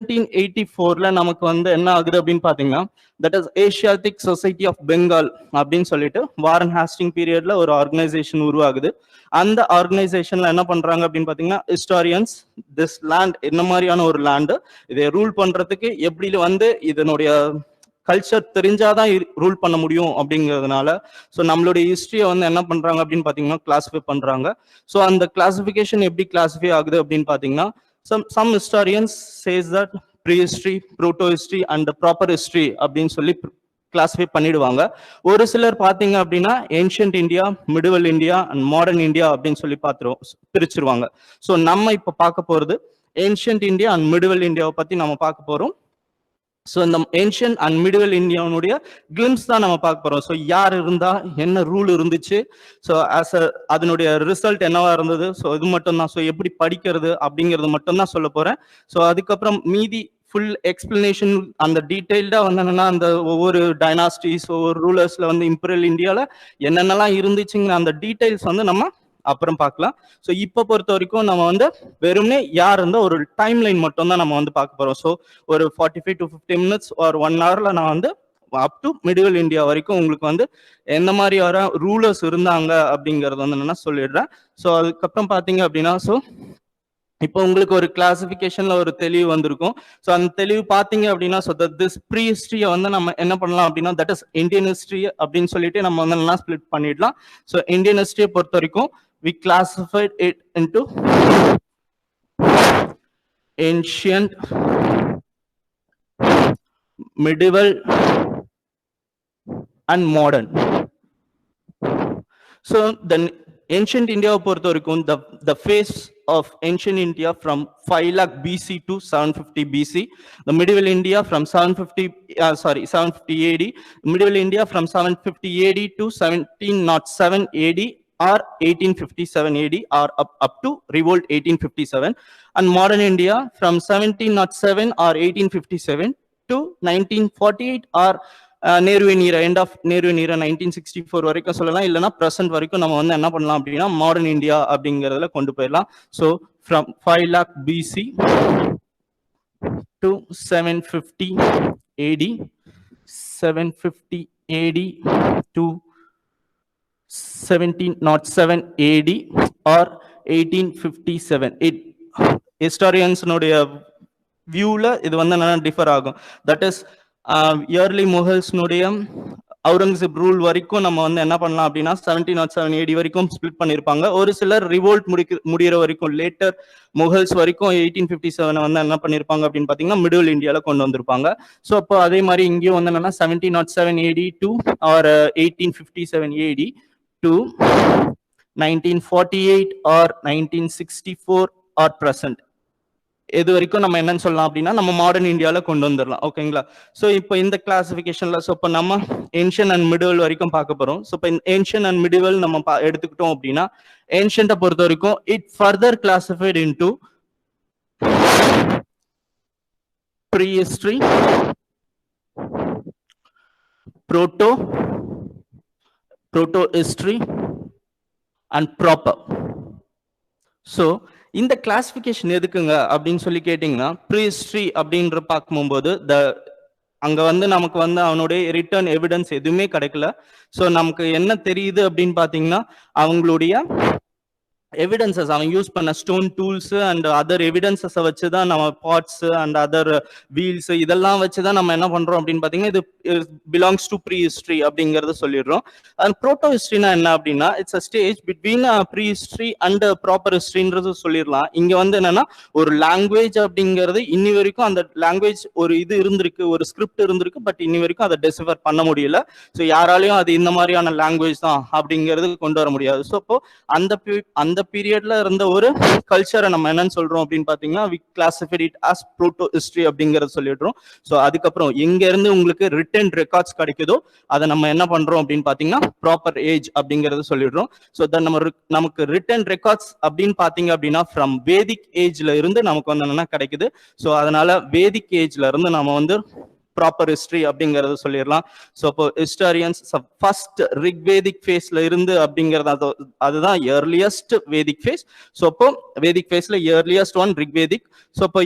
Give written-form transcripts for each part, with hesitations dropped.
1784ல நமக்கு வந்து என்ன ஆகுது அப்படின்னு பாத்தீங்கன்னா, that is Asiatic society of Bengal அப்படின்னு சொல்லிட்டு வாரன் ஹாஸ்டிங் பீரியட்ல ஒரு ஆர்கனைசேஷன் உருவாகுது. அந்த ஆர்கனைசேஷன்ல என்ன பண்றாங்க அப்படின்னு பாத்தீங்கன்னா, ஹிஸ்டாரியன்ஸ் திஸ் லேண்ட் என்ன மாதிரியான ஒரு லேண்டு, இதை ரூல் பண்றதுக்கு எப்படி வந்து இதனுடைய கல்ச்சர் தெரிஞ்சாதான் ரூல் பண்ண முடியும் அப்படிங்கிறதுனால ஸோ நம்மளுடைய ஹிஸ்டரியை வந்து என்ன பண்றாங்க அப்படின்னு பாத்தீங்கன்னா கிளாஸிஃபை பண்றாங்க. ஸோ அந்த கிளாசிஃபிகேஷன் எப்படி கிளாஸிஃபை ஆகுது அப்படின்னு பாத்தீங்கன்னா, some historians says that prehistory, proto-history and proper history அப்படின்னு சொல்லி கிளாஸிஃபை பண்ணிடுவாங்க. ஒரு சிலர் பாத்தீங்க அப்படின்னா ancient India, medieval India and modern India அப்படின்னு சொல்லி பிரிச்சிருவாங்க. ஸோ நம்ம இப்ப பார்க்க போறது ஏன்ஷியன்ட் இந்தியா அண்ட் மிடிவல் இந்தியாவை பத்தி நம்ம பார்க்க போறோம். ஸோ இந்த ஏன்ஷியன்ட் அண்ட் மிடிவல் இந்தியாவுடைய கிளிம்ஸ் தான் நம்ம பார்க்க போறோம். ஸோ யார் இருந்தா என்ன ரூல் இருந்துச்சு, ஸோ அதனுடைய ரிசல்ட் என்னவா இருந்தது, ஸோ இது மட்டும் தான். ஸோ எப்படி படிக்கிறது அப்படிங்கிறது மட்டும் தான் சொல்ல போறேன். ஸோ அதுக்கப்புறம் மீதி ஃபுல் எக்ஸ்பிளனேஷன் அந்த டீடைல்டா வந்து என்னன்னா அந்த ஒவ்வொரு டைனாஸ்டிஸ் ஒவ்வொரு ரூலர்ஸ்ல வந்து இம்பீரியல் இந்தியால என்னென்னலாம் இருந்துச்சுங்கிற அந்த டீடைல்ஸ் வந்து நம்ம அப்புறம் பார்க்கலாம். ஸோ இப்போ பொறுத்த வரைக்கும் நம்ம வந்து வெறும்னே யார் இருந்தால் ஒரு டைம் லைன் மட்டும் தான் நம்ம வந்து பார்க்க போறோம். ஸோ ஒரு 45 to 50 minutes ஒரு 1 hourல நான் வந்து அப் டு மிடிவல் இந்தியா வரைக்கும் உங்களுக்கு வந்து எந்த மாதிரி வர ரூலர்ஸ் இருந்தாங்க அப்படிங்கறது வந்து என்னன்னா சொல்லிடுறேன். ஸோ அதுக்கப்புறம் பார்த்தீங்க அப்படின்னா ஸோ இப்போ உங்களுக்கு ஒரு கிளாசிபிகேஷன்ல ஒரு தெளிவு வந்திருக்கும். ஸோ அந்த தெளிவு பார்த்தீங்க அப்படின்னா ஸோ திஸ் ப்ரீ ஹிஸ்டரியை வந்து நம்ம என்ன பண்ணலாம் அப்படின்னா தட் இஸ் இந்தியன் ஹிஸ்டரி அப்படின்னு சொல்லிட்டு நம்ம வந்து என்ன ஸ்பிளிட் பண்ணிடலாம். ஸோ இந்தியன் ஹிஸ்டரியை பொறுத்த வரைக்கும் we classified it into ancient, medieval and modern. So then ancient India பொறுத்த வரைக்கும் the phase of ancient India from 5 lakh BC to 750 BC, the medieval India from 750 AD, medieval India from 750 AD to 1707 AD or 1857 AD or up to revolt 1857, and modern India from 1707 or 1857 to 1948 or Nehru நீரா end of Nehru நீரா 1964 வரைக்கும் சொல்லலாம். இல்லைன்னா present வரைக்கும் நம்ம வந்து என்ன பண்ணலாம் அப்படின்னா மாடர்ன் இந்தியா அப்படிங்கிறதுல கொண்டு போயிடலாம். So from 5 lakh BC to 750 AD, 750 AD to 1707 AD or 1857. ஹிஸ்டாரியன்ஸ்னுடைய வியூல இது வந்து என்னன்னா டிஃபர் ஆகும். தட் இஸ் இயர்லி முகல்ஸ்னுடைய அவுரங்கசீப் ரூல் வரைக்கும் நம்ம வந்து என்ன பண்ணலாம் அப்படின்னா 1707 AD வரைக்கும் ஸ்பிளிட் பண்ணியிருப்பாங்க. ஒரு சிலர் ரிவோல்ட் முடிகிற வரைக்கும் லேட்டர் முகல்ஸ் வரைக்கும் 1857 வந்து என்ன பண்ணியிருப்பாங்க அப்படின்னு பார்த்தீங்கன்னா மிடில் இந்தியாவில் கொண்டு வந்திருப்பாங்க. ஸோ அப்போ அதே மாதிரி இங்கேயும் வந்து என்னன்னா 1707 AD to or 1857 AD to 1948 or 1964 or present. இது வரைக்கும் நம்ம என்னன்னு சொல்லலாம் அப்படின்னா நம்ம மாடர்ன் இந்தியாவில் கொண்டு வந்துடலாம். ஓகேங்களா? ஸோ இப்போ இந்த கிளாசிஃபிகேஷன்ல ஸோ இப்போ நம்ம ஏன்ஷியன் அண்ட் மிடிவல் வரைக்கும் பார்க்க போறோம். ஸோ இப்போ ஏன்ஷியன் அண்ட் மிடிவல் நம்ம எடுத்துக்கிட்டோம் அப்படின்னா ஏன்ஷியன்ட்டை பொறுத்த வரைக்கும் it further classified into pre history, proto history and proper. So இந்த கிளாசிஃபிகேஷன் எதுக்குங்க அப்படின்னு சொல்லி கேட்டீங்கன்னா ப்ரீ ஹிஸ்டரி அப்படின்ற பார்க்கும்போது அங்க வந்து நமக்கு வந்து அவனுடைய ரிட்டர்ன் எவிடன்ஸ் எதுவுமே கிடைக்கல. ஸோ நமக்கு என்ன தெரியுது அப்படின்னு பாத்தீங்கன்னா அவங்களுடைய எவிடன்சஸ் அவன் யூஸ் பண்ண ஸ்டோன் டூல்ஸ் அண்ட் அதர் எவிடன்சஸை வச்சு தான் நம்ம பார்ட்ஸ் அண்ட் அதர் வீல்ஸ் இதெல்லாம் வச்சு தான் நம்ம என்ன பண்றோம் அப்படின்னு பாத்தீங்கன்னா இது பிலாங்ஸ் டு ப்ரீ ஹிஸ்டரி அப்படிங்கறத சொல்லிடுறோம். அண்ட் ப்ரோட்டோ ஹிஸ்டரினா என்ன அப்படின்னா it's a stage between pre history and proper ஹிஸ்டரின்றது சொல்லிடலாம். இங்க வந்து என்னன்னா ஒரு லாங்குவேஜ் அப்படிங்கிறது இன்னி வரைக்கும் அந்த லாங்குவேஜ் ஒரு இது இருந்திருக்கு, ஒரு ஸ்கிரிப்ட் இருந்திருக்கு, பட் இன்னி வரைக்கும் அதை டெசிஃபர் பண்ண முடியல. ஸோ யாராலையும் அது இந்த மாதிரியான லாங்குவேஜ் தான் அப்படிங்கிறது கொண்டு வர முடியாது. ஸோ அப்போ அந்த பீரியட்ல இருந்த ஒரு கல்ச்சரை நம்ம என்னன்னு சொல்றோம் அப்படின்னு பாத்தீங்கன்னா we classified it as proto history அப்படிங்கறத சொல்லிடுறோம். சோ அதுக்கப்புறம் எங்க இருந்து உங்களுக்கு ரிட்டன் ரெக்கார்ட்ஸ் கிடைக்குதோ அதை நம்ம என்ன பண்றோம் அப்படின்னு பாத்தீங்கன்னா ப்ராப்பர் ஏஜ் அப்படிங்கறத சொல்லிடுறோம். சோ நமக்கு ரிட்டன் ரெக்கார்ட்ஸ் அப்படின்னு பாத்தீங்க அப்படின்னா ஃப்ரம் வேதிக் ஏஜ்ல இருந்து நமக்கு வந்து என்னன்னா கிடைக்குது. சோ அதனால வேதிக் ஏஜ்ல இருந்து நம்ம வந்து ப்ராப்பர் ஹிஸ்டரி அப்படிங்கறத சொல்லிடலாம். ஸோ அப்போ ஹிஸ்டாரியன்ஸ் ஃபர்ஸ்ட் ரிக்வேதிக் ஃபேஸ்ல இருந்து அப்படிங்கிறது அதுதான் ஏர்லியஸ்ட் வேதிக் ஃபேஸ். ஸோ அப்போ வேதிக் ஃபேஸ்ல ஏர்லியஸ்ட் ஒன் ரிக்வேதிக். ஸோ அப்போ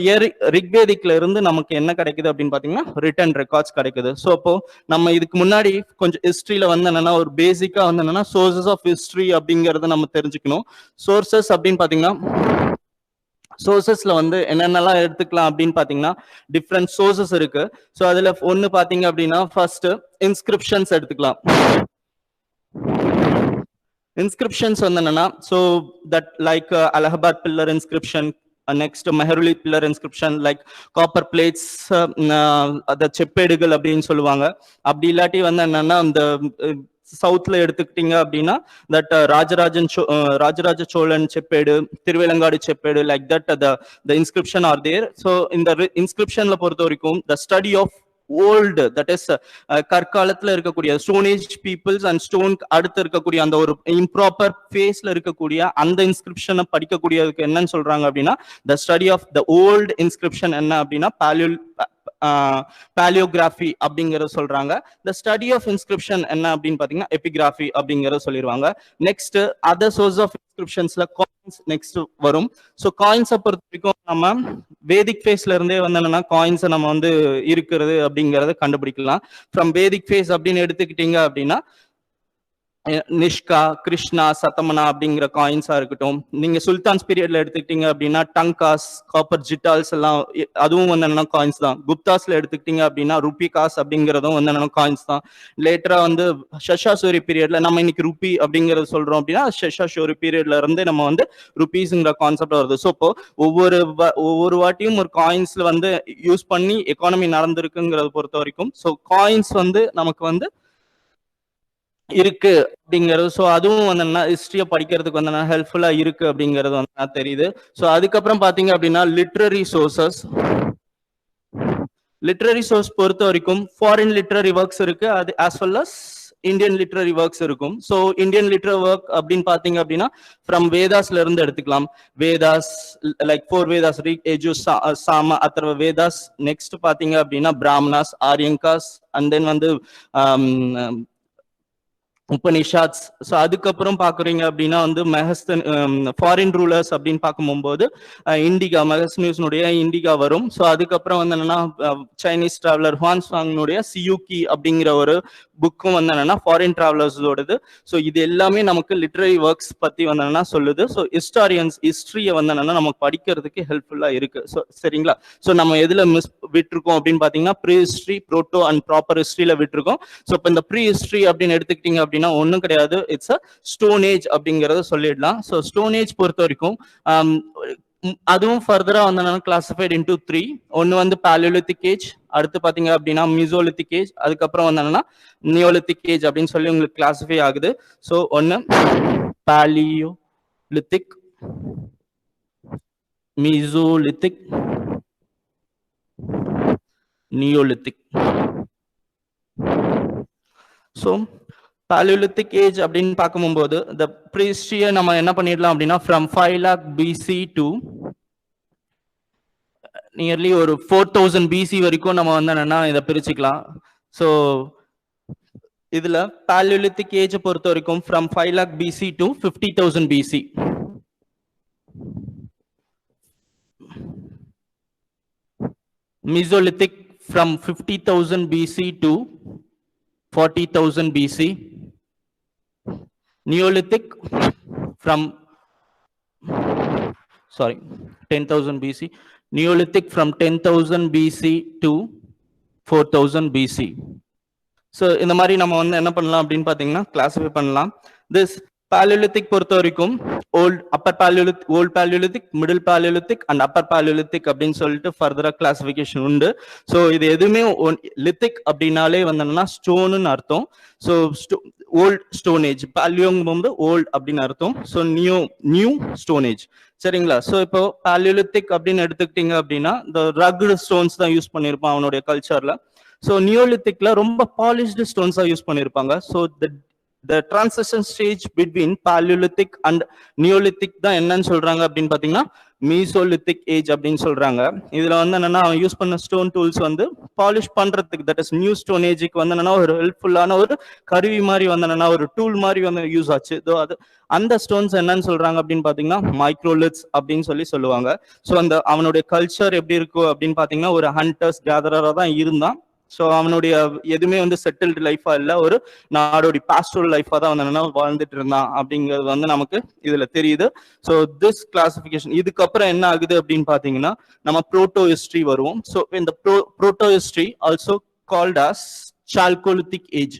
ரிக்வேதிக்ல இருந்து நமக்கு என்ன கிடைக்குது அப்படின்னு பாத்தீங்கன்னா ரிட்டன் ரெக்கார்ட்ஸ் கிடைக்குது. ஸோ அப்போ நம்ம இதுக்கு முன்னாடி கொஞ்சம் ஹிஸ்டரியில வந்து என்னன்னா ஒரு பேசிக்கா வந்து என்னன்னா சோர்சஸ் ஆஃப் ஹிஸ்டரி அப்படிங்கறத நம்ம தெரிஞ்சுக்கணும். சோர்சஸ் அப்படின்னு பாத்தீங்கன்னா சோர்சஸ்ல வந்து என்னென்னலாம் எடுத்துக்கலாம் அப்படின்னு பாத்தீங்கன்னா டிஃப்ரெண்ட் சோர்சஸ் இருக்கு. ஸோ அதுல ஒன்னு பாத்தீங்க அப்படின்னா ஃபர்ஸ்ட் இன்ஸ்கிரிப்ஷன்ஸ் எடுத்துக்கலாம். இன்ஸ்கிரிப்ஷன்ஸ் வந்து என்னன்னா so that like Allahabad pillar inscription, next Mehrauli pillar inscription, like copper plates, அத செப்பேடுகள் அப்படின்னு சொல்லுவாங்க. அப்படி இல்லாட்டி வந்து என்னன்னா அந்த சவுத்ல எடுத்துக்கிட்டீங்க அப்படின்னா தட் ராஜராஜ சோழன் செப்பேடு, திருவேலங்காடு செப்பேடு, like that the inscription are there. So இந்த இன்ஸ்கிரிப்ஷன்ல பொறுத்த வரைக்கும் the study of old, that is கற்காலத்துல இருக்கக்கூடிய stone age peoples and stone அடுத்து இருக்கக்கூடிய அந்த ஒரு இம்ப்ராப்பர் ஃபேஸ்ல இருக்கக்கூடிய அந்த இன்ஸ்கிரிப்ஷனை படிக்கக்கூடியதுக்கு என்னன்னு சொல்றாங்க அப்படின்னா the study of the old inscription என்ன அப்படின்னா பாலியோகிராஃபி அப்படிங்கறத சொல்றாங்க. த ஸ்டடி ஆஃப் இன்ஸ்கிரிப்ஷன் என்ன அப்படின்னு பாத்தீங்கன்னா எபிகிராஃபி அப்படிங்கறத சொல்லிடுவாங்க. நெக்ஸ்ட் அதர் சோர்ஸ் ஆஃப் இன்ஸ்கிரிப்ஷன்ஸ்ல காயின்ஸ் நெக்ஸ்ட் வரும். ஸோ காயின்ஸை பொறுத்த வரைக்கும் நம்ம வேதிக் ஃபேஸ்ல இருந்தே வந்து என்னன்னா காயின்ஸை நம்ம வந்து இருக்கிறது அப்படிங்கறத கண்டுபிடிக்கலாம். ஃப்ரம் வேதிக் ஃபேஸ் அப்படின்னு எடுத்துக்கிட்டீங்க அப்படின்னா நிஷ்கா, கிருஷ்ணா, சத்தமனா அப்படிங்கிற காயின்ஸா இருக்கட்டும். நீங்க சுல்தான்ஸ் பீரியட்ல எடுத்துக்கிட்டீங்க அப்படின்னா டங்காஸ், காப்பர் ஜிட்டால்ஸ் எல்லாம் அதுவும் வந்து என்னன்னா காயின்ஸ் தான். குப்தாஸ்ல எடுத்துக்கிட்டீங்க அப்படின்னா ருபி காஸ் அப்படிங்கிறதும் வந்து என்னன்னா காயின்ஸ் தான். லேட்டரா வந்து ஷஷாஷோரி பீரியட்ல நம்ம இன்னைக்கு ருபி அப்படிங்கறது சொல்றோம் அப்படின்னா ஷஷாஷோரி பீரியட்ல இருந்து நம்ம வந்து ருபீஸ்ங்கிற கான்செப்ட் வருது. ஸோ இப்போ ஒவ்வொரு வாட்டியும் ஒரு காயின்ஸ்ல வந்து யூஸ் பண்ணி எக்கானமி நடந்திருக்குங்கிறத பொறுத்த வரைக்கும் ஸோ காயின்ஸ் வந்து நமக்கு வந்து இருக்கு அப்படிங்கிறது. ஸோ அதுவும் வந்து ஹிஸ்டரியை படிக்கிறதுக்கு வந்து ஹெல்ப்ஃபுல்லா இருக்கு அப்படிங்கிறது வந்து தெரியுது. ஸோ அதுக்கப்புறம் பாத்தீங்க அப்படின்னா லிட்ரரி சோர்சஸ். லிட்ரரி சோர்ஸ் பொறுத்த வரைக்கும் ஃபாரின் லிட்ரரி ஒர்க்ஸ் இருக்கு, அது as well as Indian literary works இருக்கும். ஸோ இந்தியன் லிட்ரரி ஒர்க் அப்படின்னு பாத்தீங்க அப்படின்னா ஃப்ரம் வேதாஸ்ல இருந்து எடுத்துக்கலாம். வேதாஸ் லைக் 4 வேதாஸ், ரிக், யஜுர், சாம, அதர்வ வேதாஸ். நெக்ஸ்ட் பாத்தீங்க அப்படின்னா பிராமணாஸ், ஆரியங்காஸ், அண்ட் தென் வந்து உபனிஷாத்ஸ். ஸோ அதுக்கப்புறம் பாக்குறீங்க அப்படின்னா வந்து மெஹஸ்தன் ஃபாரின் ரூலர்ஸ் அப்படின்னு பார்க்கும்போது இண்டிகா, மெஹஸ்னியூஸ்னுடைய இண்டிகா வரும். ஸோ அதுக்கப்புறம் வந்து என்னன்னா சைனீஸ் டிராவலர் ஹுவான்சாங்னுடைய சியூக்கி அப்படிங்கிற ஒரு புக்கும் வந்து என்னன்னா ஃபாரின் டிராவலர்ஸோடது. ஸோ இது எல்லாமே நமக்கு லிட்ரரி ஒர்க்ஸ் பத்தி வந்து என்னன்னா சொல்லுது. ஸோ ஹிஸ்டாரியன்ஸ் ஹிஸ்டரியை வந்து என்னன்னா நமக்கு படிக்கிறதுக்கு ஹெல்ப்ஃபுல்லா இருக்கு. ஸோ சரிங்களா. ஸோ நம்ம எதுல விட்டுருக்கோம் அப்படின்னு பாத்தீங்கன்னா pre history, proto and proper ஹிஸ்டரியில விட்டுருக்கோம். ஸோ இப்போ இந்த ப்ரீ ஹிஸ்டரி அப்படின்னு எடுத்துக்கிட்டீங்க அப்படின்னா ஒன்றும் கிடையாது, இட்ஸ் அ ஸ்டோன் ஏஜ் அப்படிங்கறத சொல்லிடலாம். ஸோ ஸ்டோன் ஏஜ் பொறுத்த வரைக்கும் அதுவும் ஃபர்தரா வந்து கிளாசிஃபைட் இன்டூ 3. ஒன்னு வந்து பாலியோலித்திக் ஏஜ், அடுத்து பாத்தீங்க அப்படின்னா மீசோலித்திக் ஏஜ், அதுக்கப்புறம் வந்து என்னன்னா நியோலித்திக் ஏஜ் அப்படின்னு சொல்லி உங்களுக்கு கிளாசிஃபை ஆகுது. ஸோ ஒன்னு palaeolithic, Mesolithic, Neolithic. So palaeolithic age அப்படின்னு பார்க்கும்போது இந்த ப்ரீஹிஸ்டரியை நம்ம என்ன பண்ணிடலாம் அப்படின்னா from 5 lakh BC to nearly ஒரு 4000 BC வரைக்கும் நம்ம வந்து என்னன்னா இதை பிரிச்சுக்கலாம். ஸோ இதுல பாலியோலித்திக் ஏஜ் பொறுத்த வரைக்கும் from 5 lakh BC to 50,000 BC. Mesolithic from 50,000 BC to 40,000 BC. Neolithic from 10,000 BC. Neolithic from 10,000 BC to 4,000 BC. So இந்த மாதிரி நம்ம வந்து என்ன பண்ணலாம் அப்படின்னு பாத்தீங்கன்னா கிளாசிஃபை பண்ணலாம். This Paleolithic பொறுத்த வரைக்கும் upper Paleolithic, old Paleolithic, middle Paleolithic and upper Paleolithic அப்படின்னு சொல்லிட்டு ஃபர்தரா கிளாசிஃபிகேஷன் உண்டு. ஸோ இது எதுவுமே லித்திக் அப்படின்னாலே வந்து ஸ்டோனுன்னு அர்த்தம். ஸோ ஓல்ட் ஸ்டோன் ஏஜ், பாலியோங்கும்போது ஓல்ட் அப்படின்னு அர்த்தம். So new stone age. சரிங்களா. ஸோ இப்போ பாலியோலித்திக் அப்படின்னு எடுத்துக்கிட்டீங்க அப்படின்னா இந்த ரக்டு ஸ்டோன்ஸ் தான் யூஸ் பண்ணியிருப்பான் அவனுடைய கல்ச்சர்ல. ஸோ நியோலித்திக்ல ரொம்ப பாலிஷ்டு ஸ்டோன்ஸா யூஸ் பண்ணியிருப்பாங்க. So the transition stage between Paleolithic and Neolithic தான் என்னன்னு சொல்றாங்க அப்படின்னு பாத்தீங்கன்னா மீசோலித்திக் ஏஜ் அப்படின்னு சொல்றாங்க. இதுல வந்து என்னன்னா அவன் யூஸ் பண்ண ஸ்டோன் டூல்ஸ் வந்து பாலிஷ் பண்றதுக்கு, தட் இஸ் நியூ ஸ்டோன் ஏஜுக்கு வந்து என்னன்னா ஒரு ஹெல்ப்ஃபுல்லான ஒரு கருவி மாதிரி வந்து என்னன்னா ஒரு டூல் மாதிரி வந்து யூஸ் ஆச்சு. அது அந்த ஸ்டோன்ஸ் என்னன்னு சொல்றாங்க அப்படின்னு பாத்தீங்கன்னா மைக்ரோலித்ஸ் அப்படின்னு சொல்லுவாங்க. ஸோ அந்த அவனுடைய கல்ச்சர் எப்படி இருக்கும் அப்படின்னு பாத்தீங்கன்னா ஒரு ஹண்டர்ஸ் கேதரரா தான் இருந்தான். ஸோ அவனுடைய எதுவுமே வந்து செட்டில்டு லைஃபா இல்லை, ஒரு நாடோடைய பாஸ்டோரல் லைஃபா தான் வந்து வாழ்ந்துட்டு இருந்தான் அப்படிங்கிறது வந்து நமக்கு இதுல தெரியுது. ஸோ திஸ் கிளாசிபிகேஷன் இதுக்கப்புறம் என்ன ஆகுது அப்படின்னு பாத்தீங்கன்னா நம்ம புரோட்டோ ஹிஸ்டரி வருவோம். ஸோ இந்த proto history also called as chalcolithic age.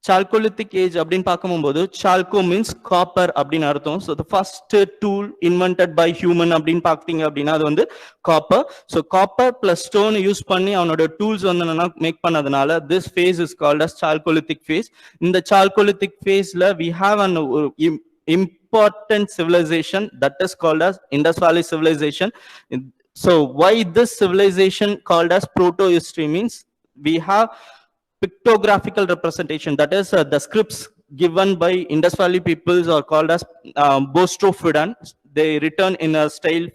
Chalcolithic age அப்படின்னு பார்க்கும்போது chalco means copper அப்படின்னு அர்த்தம். So the first tool invented by human அப்படின்னு பார்த்தீங்க அப்படின்னா அது வந்து copper. So copper plus stone use பண்ணி அவனோட டூல்ஸ் வந்து என்னன்னா மேக் பண்ணதுனால this phase is called as Chalcolithic phase. இந்த Chalcolithic phaseல we have an important civilization that is called as Indus Valley civilization. So why this civilization called as proto-history means we have pictographical representation, that is the scripts given by Indus Valley peoples are called as Bostrophidan. They written in a style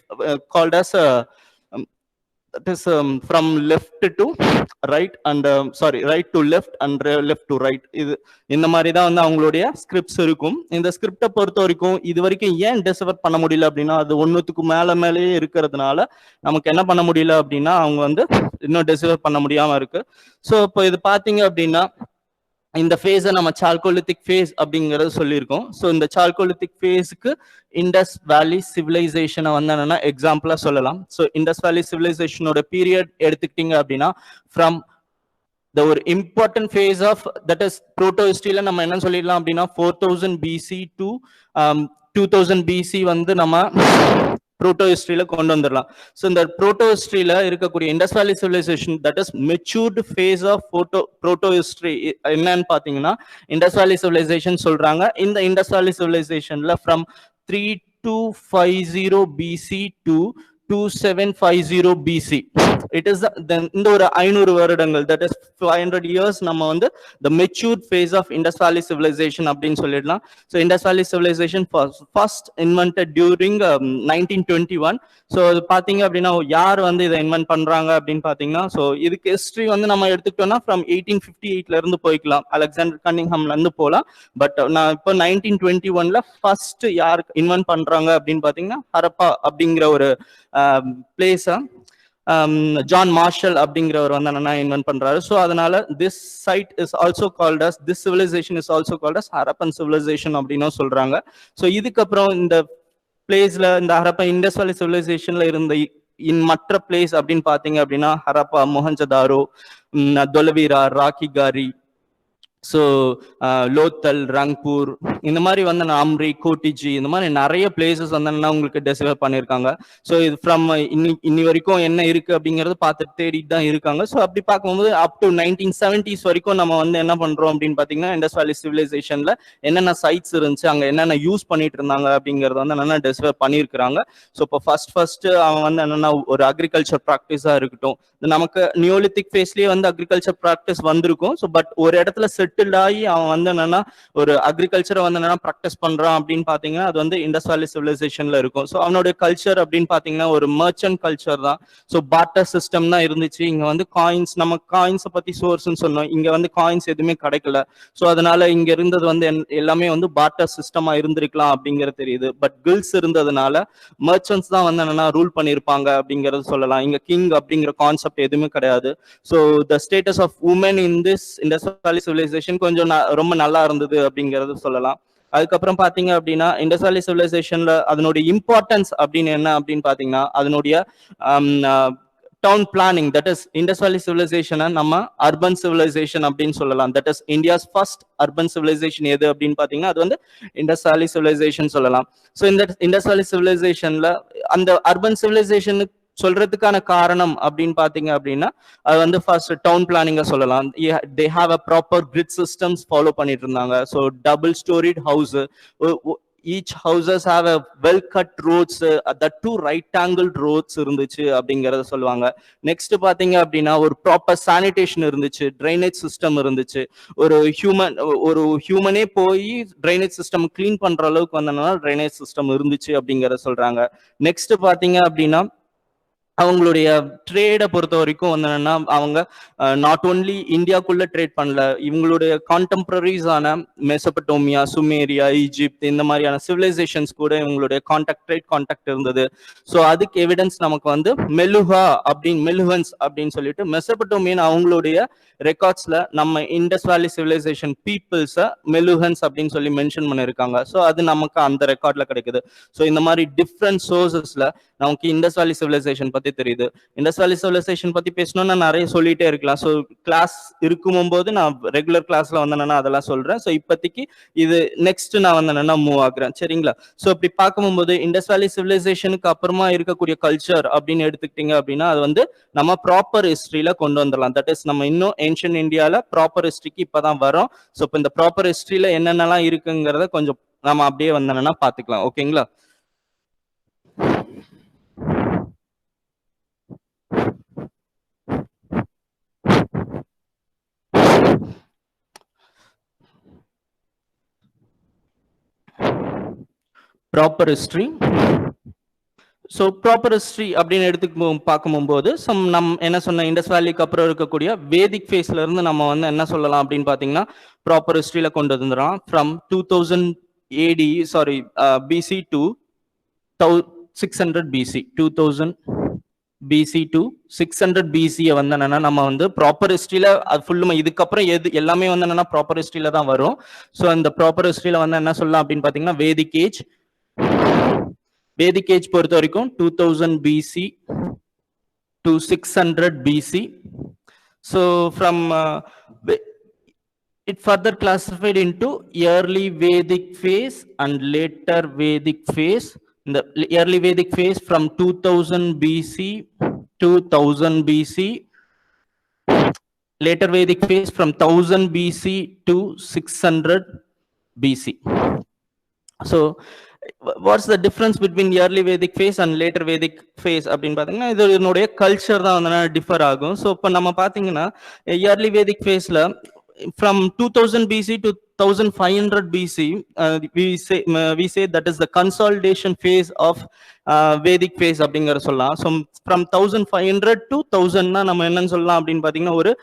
called as that is from left to right and right to left and left to right. இது இந்த மாதிரி தான் வந்து அவங்களுடைய scripts இருக்கும். இந்த ஸ்கிரிப்டை பொறுத்த வரைக்கும் இது வரைக்கும் ஏன் டெசிவர் பண்ண முடியல அப்படின்னா அது ஒன்றுத்துக்கு மேலேயே இருக்கிறதுனால நமக்கு என்ன பண்ண முடியல அப்படின்னா அவங்க வந்து இன்னும் டெசிவர் பண்ண முடியாம இருக்கு. ஸோ இப்போ இது பார்த்தீங்க அப்படின்னா இந்த ஃபேஸை நம்ம சால்கோலித்திக் ஃபேஸ் அப்படிங்கறது சொல்லியிருக்கோம். ஸோ இந்த சால்கோலித்திக் ஃபேஸுக்கு இண்டஸ் வேலி சிவிலைசேஷனை வந்து என்னன்னா எக்ஸாம்பிளா சொல்லலாம். ஸோ இண்டஸ் வேலி சிவிலைசேஷனோட பீரியட் எடுத்துக்கிட்டீங்க அப்படின்னா ஃப்ரம் த ஒரு important phase of that is proto ஹிஸ்டரியில நம்ம என்ன சொல்லிடலாம் அப்படின்னா 4000 BC டு 2000 BC வந்து நம்ம புரோட்டோ ஹிஸ்டரியில கொண்டு வந்துடலாம். ஸோ இந்த புரோட்டோ ஹிஸ்டரியில இருக்கக்கூடிய Indus valley civilisation that is matured phase of proto history என்னன்னு பாத்தீங்கன்னா இண்டஸ் வேலி சிவிலைசேஷன் சொல்றாங்க. இந்த இண்டஸ் வேலி சிவிலைசேஷன்ல from 3250 BC to 2750 BC it is இந்த ஒரு 500 வருடங்கள் that is 500 years நம்ம வந்து the matured phase of Indus Valley civilization அப்படின்னு சொல்லிடலாம். So Indus Valley civilization first invented during 1921. So அது பார்த்தீங்க அப்படின்னா யார் வந்து இதை இன்வென்ட் பண்றாங்க அப்படின்னு பார்த்தீங்கன்னா ஸோ இதுக்கு ஹிஸ்ட்ரி வந்து நம்ம எடுத்துக்கிட்டோம்னா ஃப்ரம் 1858ல இருந்து போய்க்கலாம், அலெக்சாண்டர் கன்னிங்ஹாம்ல இருந்து போகலாம். பட் நான் இப்போ 1921ல ஃபர்ஸ்ட் யார் இன்வென்ட் பண்றாங்க அப்படின்னு பார்த்தீங்கன்னா ஹரப்பா அப்படிங்கிற ஒரு பிளேஸா ஜான் மார்ஷல் அப்படிங்கிறவர் வந்து என்னன்னா இன்வென்ட் பண்றாரு. ஸோ அதனால this site is also called as this civilisation is also called as Harappan civilisation அப்படின்னு சொல்றாங்க. ஸோ இதுக்கப்புறம் இந்த பிளேஸ்ல இந்த ஹரப்பா இண்டஸ் வேலி சிவிலைசேஷன்ல இருந்த மற்ற பிளேஸ் அப்படின்னு பாத்தீங்க அப்படின்னா ஹரப்பா, மொஹஞ்சதாரோ, தொலவீரா, ராக்கிகாரி, ஸோ லோத்தல், ரங்பூர், இந்த மாதிரி வந்து அம்ரி, கோட்டிஜி, இந்த மாதிரி நிறைய பிளேசஸ் வந்து உங்களுக்கு டெசிவர் பண்ணியிருக்காங்க. ஸோ இது ஃப்ரம் இன்னி வரைக்கும் என்ன இருக்கு அப்படிங்கறது பார்த்துட்டு தேடிட்டு தான் இருக்காங்க. ஸோ அப்படி பார்க்கும்போது அப் டு 1970s வரைக்கும் நம்ம வந்து என்ன பண்றோம் அப்படின்னு பாத்தீங்கன்னா இண்டஸ் வேலி சிவிலைசேஷன்ல என்னென்ன சைட்ஸ் இருந்துச்சு, அங்க என்னென்ன யூஸ் பண்ணிட்டு இருந்தாங்க அப்படிங்கறத வந்து என்னென்ன டெசிவர் பண்ணியிருக்கிறாங்க. ஸோ இப்போ ஃபர்ஸ்ட் அவன் வந்து என்னன்னா ஒரு அக்ரிகல்ச்சர் ப்ராக்டிஸா இருக்கட்டும், நமக்கு நியோலித்திக் ஃபேஸ்லயே வந்து அக்ரிகல்ச்சர் ப்ராக்டிஸ் வந்திருக்கும். ஸோ பட் ஒரு இடத்துல செட்டில்ட் ஆகி அவன் வந்து என்னன்னா ஒரு அக்ரிகல்ச்சரை வந்து என்னன்னா ப்ராக்டிஸ் பண்றான் அப்படின்னு பாத்தீங்கன்னா அது வந்து இண்டஸ் வேலி சிவிலைசேஷன்ல இருக்கும். ஸோ அவனுடைய கல்ச்சர் அப்படின்னு பாத்தீங்கன்னா ஒரு மர்ச்சன்ட் கல்ச்சர் தான். ஸோ பார்ட்டர் சிஸ்டம் தான் இருந்துச்சு. இங்க வந்து காயின்ஸ், நம்ம காயின்ஸை பத்தி சோர்ஸ்ன்னு சொன்னோம், இங்க வந்து காயின்ஸ் எதுவுமே கிடைக்கல. ஸோ அதனால இங்க இருந்தது வந்து எல்லாமே வந்து பார்ட்டர் சிஸ்டமா இருந்திருக்கலாம் அப்படிங்கிறது தெரியுது. பட் கில்ஸ் இருந்ததுனால மர்ச்சன்ட்ஸ் தான் வந்து என்னன்னா ரூல் பண்ணியிருப்பாங்க அப்படிங்கறது சொல்லலாம். இங்க கிங் அப்படிங்கிற கான்செப்ட் எதுவுமே கிடையாது. So the status of women in this Indus valley civilisation கொஞ்சம் ரொம்ப நல்லா இருந்தது அப்படிங்கறது சொல்லலாம். அதுக்கப்புறம் பாத்தீங்க அப்படின்னா இண்டஸ் வேலி சிவிலைசேஷன்ல அதனுடைய இம்பார்ட்டன்ஸ் அப்படின்னு என்ன அப்படின்னு பாத்தீங்கன்னா அதனுடைய town planning, that is Indus valley சிவிலைசேஷனை நம்ம அர்பன் சிவிலைசேஷன் அப்படின்னு சொல்லலாம். That is India's first urban civilisation எது அப்படின்னு பாத்தீங்கன்னா அது வந்து இண்டஸ் வேலி சிவிலைசேஷன் சொல்லலாம். ஸோ இந்த இண்டஸ் வேலி சிவிலைசேஷன்ல அந்த அர்பன் சிவிலைசேஷனுக்கு சொல்றதுக்கான காரணம் அப்படின்னு பாத்தீங்க அப்படின்னா அது வந்து ஃபர்ஸ்ட் டவுன் பிளானிங்க சொல்லலாம். They have a proper grid systems follow பண்ணிட்டு இருந்தாங்க. So double storied house, each houses have a well cut roads, that two right angled roads இருந்துச்சு அப்படிங்கறத சொல்லுவாங்க. நெக்ஸ்ட் பாத்தீங்க அப்படின்னா ஒரு ப்ராப்பர் சானிடேஷன் இருந்துச்சு, ட்ரைனேஜ் சிஸ்டம் இருந்துச்சு. ஒரு ஹியூமனே போய் ட்ரைனேஜ் சிஸ்டம் கிளீன் பண்ற அளவுக்கு வந்தனால ட்ரைனேஜ் சிஸ்டம் இருந்துச்சு அப்படிங்கறத சொல்றாங்க. நெக்ஸ்ட் பாத்தீங்க அப்படின்னா அவங்களுடைய ட்ரேடை பொறுத்த வரைக்கும் என்னன்னா அவங்க நாட் ஓன்லி இந்தியாக்குள்ள ட்ரேட் பண்ணல, இவங்களுடைய கான்டெம்பரரிஸான மெசபடோமியா, சுமேரியா, ஈஜிப்த் இந்த மாதிரியான சிவிலைசேஷன்ஸ் கூட இவங்களுடைய ட்ரேட் கான்டாக்ட் இருந்தது. ஸோ அதுக்கு எவிடன்ஸ் நமக்கு வந்து மெலுஹன்ஸ் அப்படின்னு சொல்லிட்டு மெசபடோமியன் அவங்களுடைய ரெக்கார்ட்ஸ்ல நம்ம இண்டஸ் வேலி சிவிலைசேஷன் பீப்புள்ஸை மெலுஹன்ஸ் அப்படின்னு சொல்லி மென்ஷன் பண்ணியிருக்காங்க. ஸோ அது நமக்கு அந்த ரெக்கார்ட்ல கிடைக்குது. ஸோ இந்த மாதிரி டிஃப்ரெண்ட் சோர்சஸ்ல நமக்கு இண்டஸ் வேலி சிவிலைசேஷன் பத்தி தெரியுது. இண்டஸ் வேலி சிவிலைசேஷன் பத்தி பேசணும்னா நிறைய சொல்லிட்டே இருக்கலாம். ஸோ கிளாஸ் இருக்கும் போது நான் ரெகுலர் கிளாஸ்ல வந்தேன்னா அதெல்லாம் சொல்றேன். ஸோ இப்போதைக்கு இது நெக்ஸ்ட் நான் வந்தேன்னா மூவ் ஆகுறேன், சரிங்களா? ஸோ இப்படி பார்க்கும்போது இண்டஸ் வேலி சிவிலைசேஷனுக்கு அப்புறமா இருக்கக்கூடிய கல்ச்சர் அப்படின்னு எடுத்துக்கிட்டீங்க அப்படின்னா அது வந்து நம்ம ப்ராப்பர் ஹிஸ்டரியில கொண்டு வந்துடலாம். தட் இஸ் நம்ம இன்னும் ஏன்ஷியன் இந்தியால ப்ராப்பர் ஹிஸ்டரிக்கு இப்பதான் வரோம். ஸோ இப்போ இந்த ப்ராப்பர் ஹிஸ்டரியில என்னென்னலாம் இருக்குங்கிறத கொஞ்சம் நம்ம அப்படியே வந்தோம்னா பாத்துக்கலாம், ஓகேங்களா? Proper history. So proper history அப்படின்னு எடுத்துக்கு பார்க்கும்போது என்ன சொன்ன இண்டஸ் வேலிக்கு அப்புறம் இருக்கக்கூடிய வேதிக் ஃபேஸ்ல இருந்து நம்ம வந்து என்ன சொல்லலாம் அப்படின்னு பார்த்தீங்கன்னா ப்ராப்பர் ஹிஸ்டரியில கொண்டு வந்துடுறோம். From 2000 AD BC to 600 BC 2000 BC to 600 BC வந்து என்னன்னா நம்ம வந்து ப்ராப்பர் ஹிஸ்டரியில அது ஃபுல்லுமா இதுக்கப்புறம் எல்லாமே வந்து என்னன்னா ப்ராப்பர் ஹிஸ்டரியில தான் வரும். ஸோ அந்த ப்ராப்பர் ஹிஸ்டரியில வந்து என்ன சொல்லலாம் அப்படின்னு பார்த்தீங்கன்னா வேதிக் ஏஜ் பொறுத்த வரைக்கும் 2000 BC to 600 BC. So from it further classified into early Vedic phase and later Vedic phase. The early Vedic phase from 2000 BC to 1000 BC. Later Vedic phase from 1000 BC to 600 BC. So what's the difference between early Vedic phase and later Vedic phase அப்படின்னு பார்த்தீங்கன்னா இதனுடைய culture தான் வந்து differ ஆகும். So இப்போ நம்ம பார்த்தீங்கன்னா early Vedic phaseல from 2000 BC to 1500 BC we say that is the consolidation phase of Vedic phase அப்படிங்கிற சொல்லலாம். ஸோ from 1500 to 1000 நம்ம என்னன்னு சொல்லலாம் அப்படின்னு பார்த்தீங்கன்னா ஒரு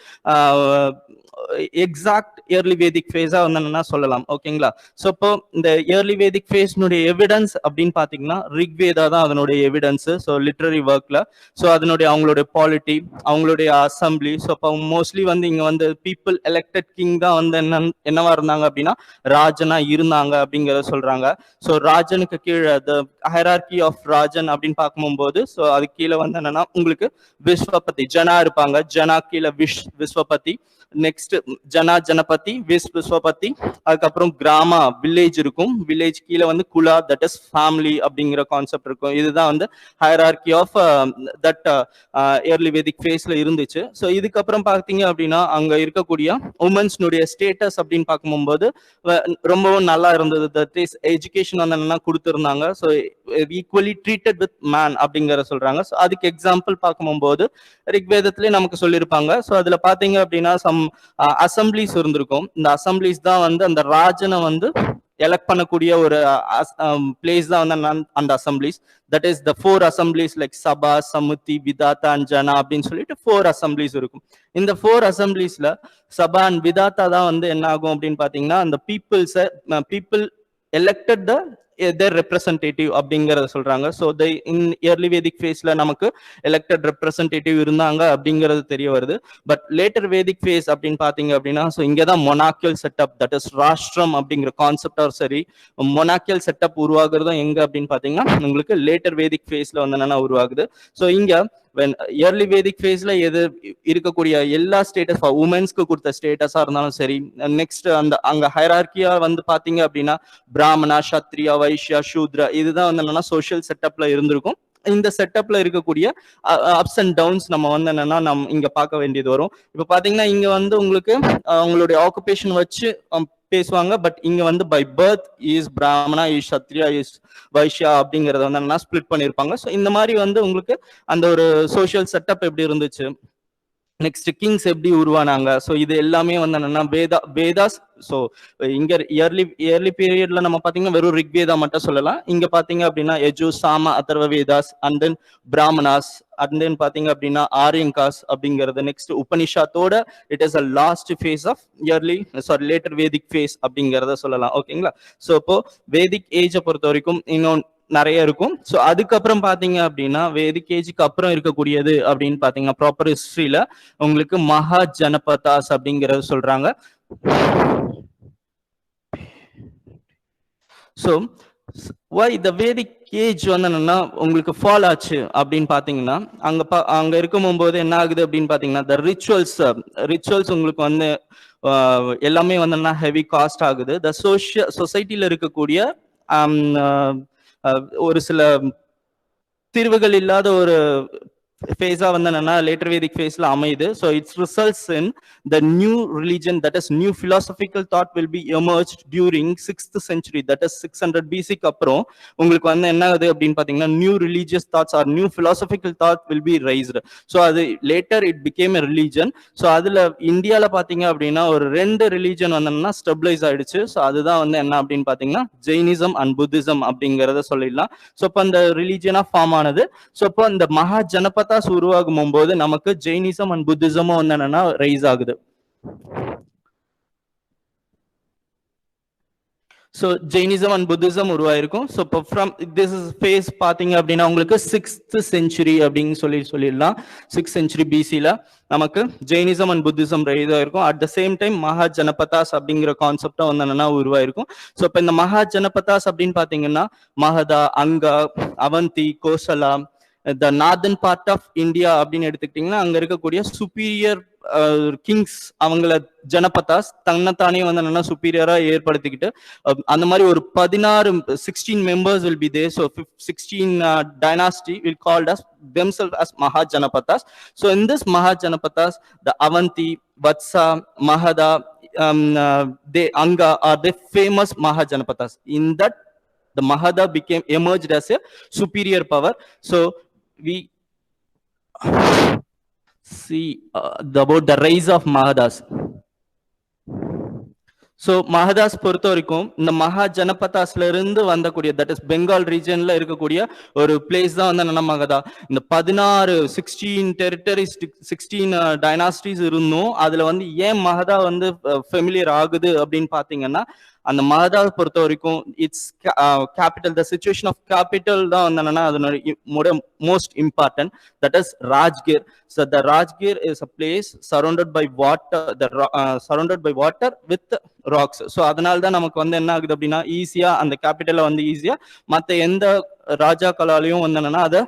எக்ஸாக்ட் இயர்லி வேதிக் ஃபேஸா வந்து என்னன்னா சொல்லலாம், ஓகேங்களா? ஸோ இப்போ இந்த இயர்லி வேதிக் ஃபேஸ்னுடைய எவிடன்ஸ் அப்படின்னு பார்த்தீங்கன்னா ரிக்வேதா தான் அதனுடைய எவிடன்ஸ். ஸோ லிட்ரரி ஒர்க்ல ஸோ அதனுடைய அவங்களுடைய பாலிட்டி, அவங்களுடைய அசம்பிளி. ஸோ இப்போ மோஸ்ட்லி வந்து இங்க வந்து பீப்புள் எலெக்டட் கிங் தான் வந்து என்னவா இருந்தாங்க அப்படின்னா ராஜனா இருந்தாங்க அப்படிங்கிறத சொல்றாங்க. ஸோ ராஜனுக்கு கீழே த ஹைரார்கி ஆஃப் ராஜன் அப்படின்னு பார்க்கும்போது ஸோ அது கீழே வந்து என்னன்னா உங்களுக்கு விஸ்வபதி ஜனா இருப்பாங்க, ஜனா கீழே விஸ்வபதி, நெக்ஸ்ட் ஜனபதி, விஸ்வபதி, அதுக்கப்புறம் கிராமா வில்லேஜ் இருக்கும், வில்லேஜ் கீழே வந்து குலா தட் இஸ் ஃபேமிலி அப்படிங்கிற கான்செப்ட் இருக்கும். இதுதான் வந்து hierarchy of that early Vedic ஃபேஸ்ல இருந்துச்சு. ஸோ இதுக்கப்புறம் பார்த்தீங்க அப்படின்னா அங்க இருக்கக்கூடிய உமன்ஸ்னுடைய ஸ்டேட்டஸ் அப்படின்னு பார்க்கும்போது ரொம்பவும் நல்லா இருந்தது. தட் இஸ் எஜுகேஷன் வந்து என்னன்னா கொடுத்துருந்தாங்க. So equally treated with man அப்படிங்கிற சொல்றாங்க. ஸோ அதுக்கு எக்ஸாம்பிள் பார்க்கும்போது ரிக்வேதத்திலே நமக்கு சொல்லியிருப்பாங்க. ஸோ அதுல பாத்தீங்க அப்படின்னா அசம்பிளிஸ் இருந்திருக்கும். இந்த அசம்பிளிஸ் தான் வந்து அந்த ராஜனை வந்து எலெக்ட் பண்ணக்கூடிய ஒரு பிளேஸ் தான் வந்து அந்த assemblies. That is the 4 assemblies like Sabha, Samiti, Vidatha and Jana அப்படின்னு சொல்லிட்டு 4 அசம்பிளிஸ் இருக்கும். இந்த 4 அசம்பிளிஸ்ல சபா அண்ட் விதாத்தா தான் வந்து என்ன ஆகும் அப்படின்னு பாத்தீங்கன்னா அந்த people elected the their representative அப்படிங்கறத சொல்றாங்க. ஸோ இன் இயர்லி வேதிக் ஃபேஸ்ல நமக்கு எலெக்டட் ரெப்ரசன்டேட்டிவ் இருந்தாங்க அப்படிங்கிறது தெரிய வருது. பட் லேட்டர் வேதிக் ஃபேஸ் அப்படின்னு பாத்தீங்க அப்படின்னா ஸோ இங்கதான் மொனாக்கியல் செட்டப் தட் இஸ் ராஷ்டிரம் அப்படிங்கிற கான்செப்டாக சரி மொனாக்கியல் செட்டப் உருவாகுறதும் எங்க அப்படின்னு பாத்தீங்கன்னா உங்களுக்கு லேட்டர் வேதிக் ஃபேஸ்ல வந்து என்னன்னா உருவாகுது. ஸோ இங்க when early Vedic phase-ல எது இருக்கக்கூடிய எல்லா ஸ்டேட்டஸ் உமன்ஸ்க்கு கொடுத்த ஸ்டேட்டஸா இருந்தாலும் சரி, நெக்ஸ்ட் அந்த அங்க ஹைரார்கியா வந்து பாத்தீங்க அப்படின்னா பிராமணா, சத்ரியா, வைஷ்யா, சூத்ரா இதுதான் வந்து என்னன்னா சோஷியல் செட்டப்ல இருந்திருக்கும். இந்த செட்டப்ல இருக்கக்கூடிய அப்ஸ் அண்ட் டவுன்ஸ் நம்ம வந்து என்னன்னா நம்ம இங்க பார்க்க வேண்டியது வரும். இப்ப பாத்தீங்கன்னா இங்க வந்து உங்களுக்கு அவங்களுடைய ஆக்குபேஷன் வச்சு பேசுவாங்க. பட் இங்க வந்து by birth is Brahmana, is Kshatriya, is Vaishya அப்படிங்கறத வந்து என்னன்னா ஸ்பிளிட் பண்ணிருப்பாங்க. ஸோ இந்த மாதிரி வந்து உங்களுக்கு அந்த ஒரு சோஷியல் செட்டப் எப்படி இருந்துச்சு, நெக்ஸ்ட் கிங்ஸ் எப்படி உருவானாங்க, ஸோ இது எல்லாமே வந்து என்னன்னா வேதாஸ். ஸோ இங்க இயர்லி பீரியட்ல நம்ம பாத்தீங்கன்னா வெறும் ரிக்வேதா மட்டும் சொல்லலாம். இங்க பாத்தீங்க அப்படின்னா Yaju, Sama, Atharva Vedas, and then Brahmanas, and then பாத்தீங்க அப்படின்னா ஆரியங்காஸ் அப்படிங்கிறது. நெக்ஸ்ட் உபனிஷத்தோட it is a last phase of later Vedic phase அப்படிங்கிறத சொல்லலாம். ஓகேங்களா? ஸோ இப்போ வேதிக் ஏஜை பொறுத்த வரைக்கும் இன்னும் நிறைய இருக்கும். ஸோ அதுக்கப்புறம் பாத்தீங்க அப்படின்னா வேதிக் ஏஜுக்கு அப்புறம் இருக்கக்கூடியது அப்படின்னு பாத்தீங்கன்னா ப்ராப்பர் ஹிஸ்டரியில உங்களுக்கு மகா ஜனபதாஸ் அப்படிங்கறது சொல்றாங்க. So why the Vedic age வந்து என்னன்னா உங்களுக்கு ஃபால் ஆச்சு அப்படின்னு பாத்தீங்கன்னா அங்க இருக்கும் போது என்ன ஆகுது அப்படின்னு பாத்தீங்கன்னா the ரிச்சுவல்ஸ் உங்களுக்கு வந்து எல்லாமே வந்து ஹெவி காஸ்ட் ஆகுது. த சொசைட்டில இருக்கக்கூடிய ஒரு சில தீர்வுகள் இல்லாத ஒரு ஃபேஸா வந்து என்னன்னா லேட்டர் வேதிக் ஃபேஸ்ல அமையுது. So it's results in the new religion, that is new philosophical thought will be emerged during 6th century, that is 600 BC-க்கு அப்புறம் உங்களுக்கு வந்து என்ன ஆகுது அப்படின்னு பாத்தீங்கன்னா new religious thoughts are new philosophical thought will be raised. So அது later it became a religion. So அதுல இந்தியால பாத்தீங்க அப்படின்னா ஒரு 2 ரிலீஜன் வந்து ஸ்டெபிளைஸ் ஆயிடுச்சு. ஸோ அதுதான் வந்து என்ன அப்படின்னு பாத்தீங்கன்னா ஜெயினிசம் அண்ட் புத்திசம் அப்படிங்கறத சொல்லிடலாம். ஸோ இப்போ அந்த ரிலீஜனா ஃபார்ம் ஆனது. ஸோ இப்போ இந்த மகா ஜனபதாஸ் உருவாகும் போது நமக்கு ஜெயினிசம் அண்ட் புத்திசமும் வந்து என்னன்னா ரைஸ் ஆகுது. ஸோ ஜெயினிசம் அண்ட் புத்திசம் உருவாயிருக்கும். ஸோ இப்போ ஃப்ரம் திஸ் இஸ் ஃபேஸ் பார்த்தீங்க அப்படின்னா உங்களுக்கு 6th century அப்படின்னு சொல்லிடலாம். 6th century BC-ல நமக்கு ஜெயினிசம் அண்ட் புத்திசம் ரைஸ் ஆயிருக்கும். அட் த சேம் டைம் மகா ஜனபதாஸ் அப்படிங்கிற கான்செப்டும் வந்து என்னன்னா உருவாயிருக்கும். ஸோ இப்போ இந்த மகா ஜனபதாஸ் அப்படின்னு பார்த்தீங்கன்னா மகதா, அங்கா, அவந்தி, கோசலா, த நார்தன் பார்ட் ஆஃப் இந்தியா அப்படின்னு எடுத்துக்கிட்டீங்கன்னா அங்க இருக்கக்கூடிய சுப்பீரியர் கிங்ஸ் அவங்கள ஜனபதாஸ் தன்னைத்தானே வந்து என்னன்னா சுப்பீரியரா ஏற்படுத்திக்கிட்டு அந்த மாதிரி ஒரு 16 members will be there. So 16 dynasty will called as themselves as Mahajanapathas. So in this Mahajanapathas, the Avanti, Vatsa, Mahada, they Anga are the famous Mahajanapathas. In that, the Mahada emerged as a superior power. So we see about the rise of Mahadas. So Magadhas பொறுத்த வரைக்கும் இந்த மகா ஜனபதாஸ்ல இருந்து வந்தக்கூடிய that is Bengal ரீஜன்ல இருக்கக்கூடிய ஒரு place தான் வந்து என்னன்னா மகதா. இந்த 16 டெரிட்டரிஸ் 16 டைனாஸ்டிஸ் இருந்தும் அதுல வந்து ஏன் மகதா வந்து ஃபெமிலியர் ஆகுது அப்படின்னு பாத்தீங்கன்னா அந்த மகதாவை பொறுத்த வரைக்கும் its capital, the situation of capital தான் வந்து என்னன்னா அதனோட most important, that is Rajgir. So the Rajgir is a place surrounded by water with rocks. So அதனால தான் நமக்கு வந்து என்ன ஆகுது அப்படின்னா ஈஸியா அந்த கேபிட்டலை வந்து ஈஸியா மற்ற எந்த ராஜாக்களாலையும் வந்து என்னன்னா அதை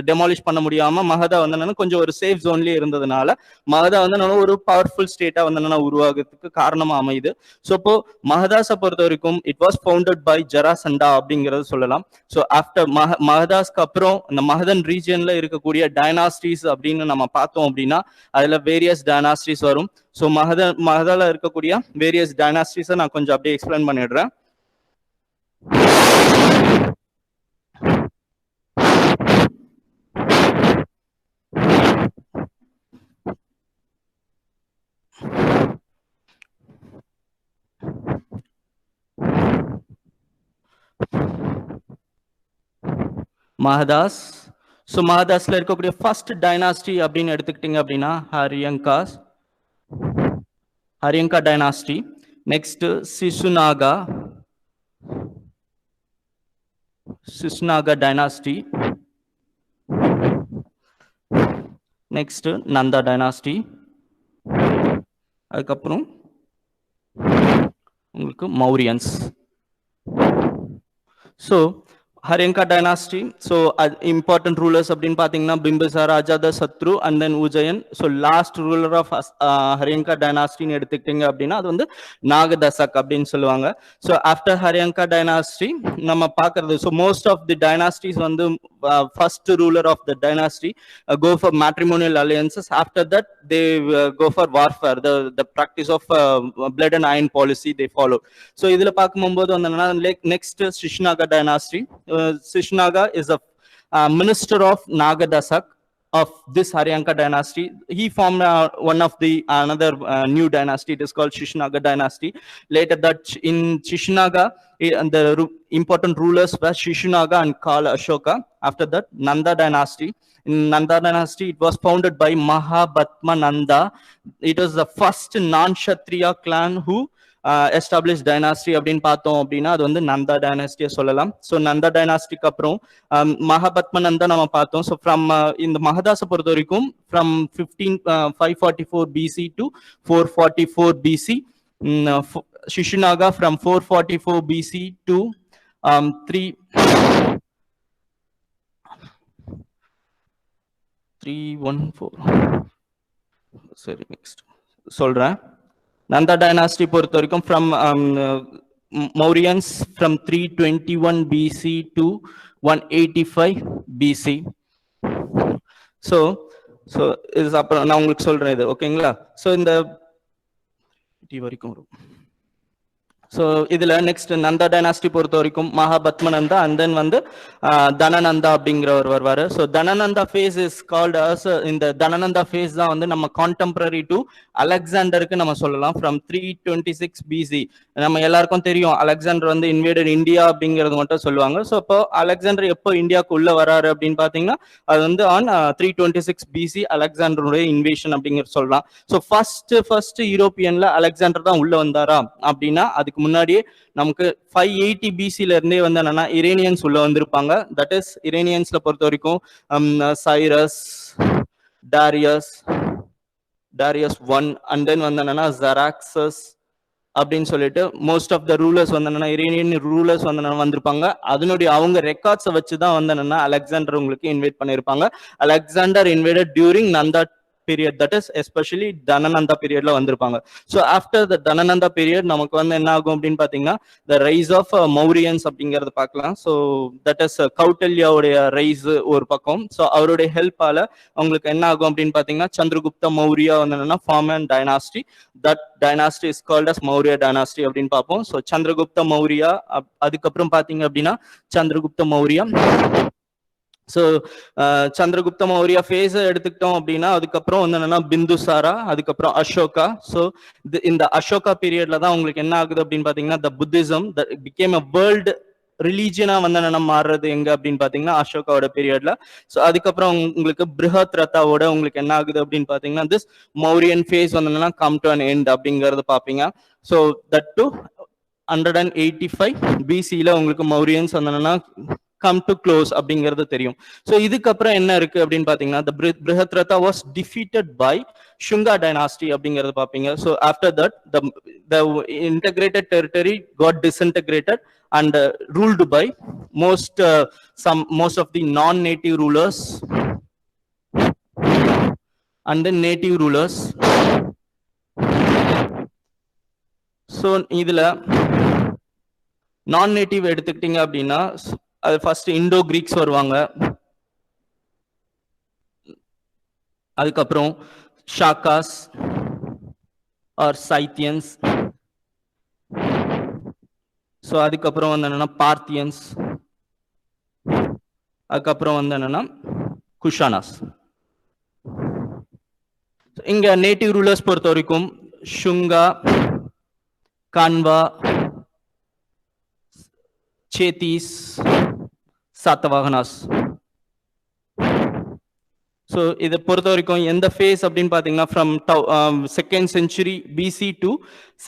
டெமாலிஷ் பண்ண முடியாம மகதா வந்து என்னன்னா கொஞ்சம் ஒரு சேஃப் ஜோன்லயே இருந்ததுனால மகதா வந்து ஒரு பவர்ஃபுல் ஸ்டேட்டா வந்து என்னன்னா உருவாகிறதுக்கு காரணமா அமையுது. ஸோ இப்போ மகதாஸை பொறுத்த வரைக்கும் இட் வாஸ் ஃபவுண்டட் பை ஜராசண்டா அப்படிங்கறது சொல்லலாம். ஸோ ஆஃப்டர் மகதாஸ்க்கு அப்புறம் இந்த மகதன் ரீஜன்ல இருக்கக்கூடிய டைனாஸ்டிஸ் அப்படின்னு நம்ம பார்த்தோம் அப்படின்னா அதுல வேரியஸ் டைனாஸ்டிஸ் வரும். ஸோ மகதால இருக்கக்கூடிய வேரியஸ் டைனாஸ்டிஸை நான் கொஞ்சம் அப்படியே எக்ஸ்பிளைன் பண்ணிடுறேன். மகதாஸ். ஸோ மகதாஸ்ல இருக்கக்கூடிய ஃபர்ஸ்ட் டைனாஸ்டி அப்படின்னு எடுத்துக்கிட்டீங்க அப்படின்னா Haryanka dynasty. Next Shishunaga dynasty. Next Nanda dynasty. அதுக்கப்புறம் உங்களுக்கு Mauryans. So Haryanka dynasty. So important rulers அப்படின்னு பாத்தீங்கன்னா Bimbisara, Ajatashatru and then உஜயன். So last ruler of Haryanka dynasty ன்னு எடுத்துக்கிட்டீங்க அப்படின்னா அது வந்து நாகதசக் அப்படின்னு சொல்லுவாங்க. So after Haryanka dynasty நம்ம பார்க்கிறது, so most of the dynasties வந்து first ruler of the dynasty go for matrimonial alliances. After that they go for warfare, the practice of blood and iron policy they follow. So இதுல பார்க்கும்போது வந்து next Shishnaga dynasty. Shishnaga is a minister of Nagadasak of this Haryanka dynasty. He formed one of the another new dynasty. It is called Shishnaga dynasty. Later that in Shishnaga, the important rulers were Shishnaga and Kala Ashoka. After that, Nanda dynasty. In Nanda dynasty, it was founded by Mahabhatmananda. It was the first non-Kshatriya clan who established dynasty அப்படின்னு பார்த்தோம் அப்படின்னா அது வந்து நந்தா டைனாஸ்டியை சொல்லலாம். So Nanda டைனாஸ்டிக்கு அப்புறம் மகாபத்மநந்தா நம்ம பார்த்தோம். So from இந்த மகதாசை பொறுத்த வரைக்கும் from 544 BC to 444 BC. Shishinaga from 444 BC to 314. சரி, நெக்ஸ்ட் சொல்றேன். Nanda dynasty பொறுத்த வரைக்கும் from Mauryans from 321 BC to 185 BC. So இது அப்புறம் நான் உங்களுக்கு சொல்றேன் இது ஓகேங்களா. ஸோ இந்த வரைக்கும் வரும். ஸோ இதுல நெக்ஸ்ட் நந்தா டைனாஸ்டி பொறுத்த வரைக்கும் மகாபத்மநந்தா அண்ட் தென் வந்து தனநந்தா அப்படிங்கிறவர் வருவாரு. So Dhanananda phase is called as, இந்த தனநந்தா ஃபேஸ் தான் வந்து நம்ம கான்டெம்பரரி டு அலெக்சாண்டருக்கு நம்ம சொல்லலாம். From 326 BC. நம்ம எல்லாருக்கும் தெரியும் அலெக்சாண்டர் வந்து இன்வேடட் இந்தியா அப்படிங்கிறது மட்டும் சொல்லுவாங்க. ஸோ இப்போ அலெக்சாண்டர் எப்போ இந்தியாவுக்கு உள்ள வராரு அப்படின்னு பாத்தீங்கன்னா அது வந்து ஆன் 326 BC அலெக்சாண்டருடைய இன்வேஷன் அப்படிங்கிறது சொல்லலாம். ஸோ ஃபர்ஸ்ட் யூரோப்பியன்ல அலெக்சாண்டர் தான் உள்ள வந்தாரா அப்படின்னா அதுக்கு முன்னாடியே நமக்கு 580 BCல இருந்தே வந்து என்னன்னா இரேனியன்ஸ் உள்ள வந்திருப்பாங்க. தட் இஸ் இரேனியன்ஸ்ல பொறுத்த வரைக்கும் சைரஸ், டாரியஸ் 1 அண்ட் தென் வந்து என்னன்னா ஜெராக்சஸ் அப்படின்னு சொல்லிட்டு மோஸ்ட் ஆஃப் த ரூலர்ஸ் வந்து என்னன்னா இரேனியன் ரூலர்ஸ் வந்து என்ன வந்திருப்பாங்க. அதனுடைய அவங்க ரெக்கார்ட்ஸை வச்சுதான் வந்து என்னன்னா அலெக்சாண்டர் உங்களுக்கு இன்வைட் பண்ணிருப்பாங்க. Alexander invited during Nanda period, that is especially Dhanananda period la vandirupanga. So after the Dhanananda period namakku vandu enna agum appdin pathina the rise of Mauryans அப்படிங்கறது பார்க்கலாம். So that is Kautilya உடைய rise ஒரு பக்கம். So அவருடைய help ஆல உங்களுக்கு என்ன ஆகும் அப்படின்னு பாத்தீங்கன்னா சந்திரகுப்த மௌரியா வந்து form and dynasty. That dynasty is called as Maurya dynasty அப்படின்னு பார்ப்போம். So சந்திரகுப்த மௌரியா, அதுக்கப்புறம் பாத்தீங்க அப்படின்னா சந்திரகுப்த மௌரியா. ஸோ சந்திரகுப்த மௌரிய ஃபேஸ் எடுத்துக்கிட்டோம் அப்படின்னா அதுக்கப்புறம் வந்து என்னன்னா பிந்துசாரா, அதுக்கப்புறம் அசோகா. ஸோ இந்த அசோகா பீரியட்ல தான் உங்களுக்கு என்ன ஆகுது அப்படின்னு பாத்தீங்கன்னா த புத்திசம் பிகேம் அ வேர்ல்டு ரிலீஜியனா வந்து என்ன மாறுறது எங்க அப்படின்னு பாத்தீங்கன்னா அசோகாவோட பீரியட்ல. ஸோ அதுக்கப்புறம் உங்களுக்கு பிருஹத் ரத்தாவோட உங்களுக்கு என்ன ஆகுது அப்படின்னு பாத்தீங்கன்னா திஸ் மௌரியன் ஃபேஸ் வந்து என்னன்னா கம் டு அன் எண்ட் அப்படிங்கறது பாப்பீங்க. ஸோ தட் டு 185 BCல உங்களுக்கு மௌரியன்ஸ் வந்து என்னன்னா come to close அப்படிங்கிறது தெரியும். ஸோ இதுக்கப்புறம் என்ன இருக்கு அப்படின்னு பாத்தீங்கன்னா the Brihadrata was defeated by Shunga dynasty அப்படிங்கிறது பாப்பீங்க. So after that the integrated territory got disintegrated and ruled by most of the non-native rulers and then native rulers. So இதுல நான் நேட்டிவ் எடுத்துக்கிட்டீங்க அப்படின்னா அது ஃபர்ஸ்ட் இண்டோ கிரீக்ஸ் வருவாங்க, அதுக்கப்புறம் ஷாக்காஸ் R சைத்தியன்ஸ். So அதுக்கப்புறம் வந்து என்னன்னா பார்த்தியன்ஸ், அதுக்கப்புறம் வந்து என்னன்னா குஷானாஸ். இங்க நேட்டிவ் ரூலர்ஸ் பொறுத்த வரைக்கும் ஷுங்கா, கான்வா, சேத்தீஸ், சாத்தவாகனாஸ். ஸோ இதை பொறுத்த வரைக்கும் எந்த ஃபேஸ் அப்படின்னு பார்த்தீங்கன்னா from 2nd century BC to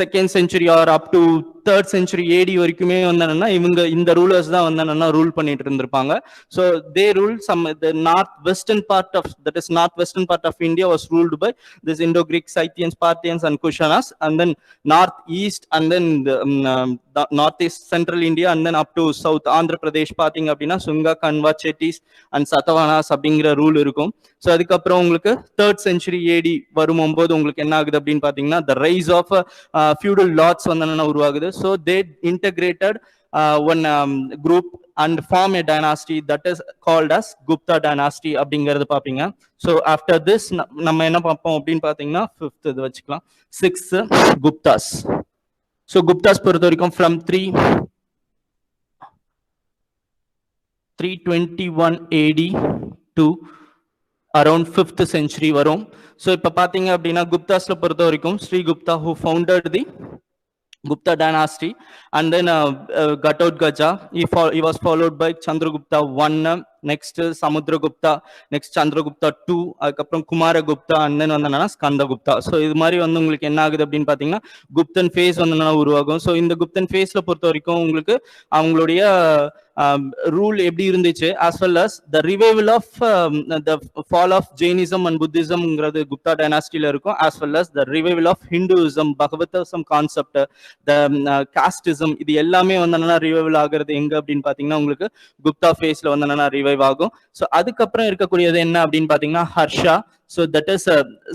2nd century or up to 3rd century AD வரைக்குமே வந்தாங்கன்னா இவங்க இந்த ரூலர்ஸ் தான் வந்தாங்கன்னா ரூல் பண்ணிட்டு இருந்திருப்பாங்க. So they ruled the northwestern part of, that is northwestern part of India was ruled by this Indo-Greek, Scythians, Parthians and Kushanas, and then northeast and then the northeast central India and then up to south Andhra Pradesh பாத்தீங்க அப்படின்னா Sunga, Kanva, Chettis and Satavahanas அப்படிங்கிற rule இருக்கும். So அதுக்கப்புறம் உங்களுக்கு 3rd century AD வரும்போது உங்களுக்கு என்ன ஆகுது அப்படின்னு பாத்தீங்கன்னா the rise of feudal lords வந்து உருவாகுது. So they integrated one group and form a dynasty that is called as Gupta dynasty அப்படிங்கிறது பாப்பீங்க. So after this நம்ம என்ன பார்ப்போம் அப்படின்னு பாத்தீங்கன்னா 5th இது வச்சுக்கலாம், 6th Guptas. So Guptas பொறுத்த வரைக்கும் from 321 AD to around 5th century வரும். So இப்ப பாத்தீங்க அப்படின்னா குப்தாஸ்ல பொறுத்த வரைக்கும் Sri Gupta who founded the Gupta dynasty, and then Ghatotkacha, he was followed by Chandragupta I, next Samudragupta, next Chandragupta II, அதுக்கப்புறம் Kumaragupta, and then வந்து Skandagupta. ஸோ இது மாதிரி வந்து உங்களுக்கு என்ன ஆகுது அப்படின்னு பாத்தீங்கன்னா குப்தன் ஃபேஸ் வந்து உருவாகும். ஸோ இந்த குப்தன் ஃபேஸ்ல பொறுத்த வரைக்கும் உங்களுக்கு அவங்களுடைய ரூல் எப்படி இருந்துச்சு, as well as the revival of the fall of Jainism and Buddhismங்கிறது Gupta டைனாஸ்டில இருக்கும், as well as the revival of Hinduism, Bhagavatism concept, the casteism, இது எல்லாமே வந்து ரிவைவல் ஆகிறது எங்க அப்படின்னு பாத்தீங்கன்னா உங்களுக்கு குப்தா ஃபேஸ்ல வந்து ரிவைவ் ஆகும். ஸோ அதுக்கப்புறம் இருக்கக்கூடியது என்ன அப்படின்னு பாத்தீங்கன்னா ஹர்ஷா. ஸோ தட் இஸ்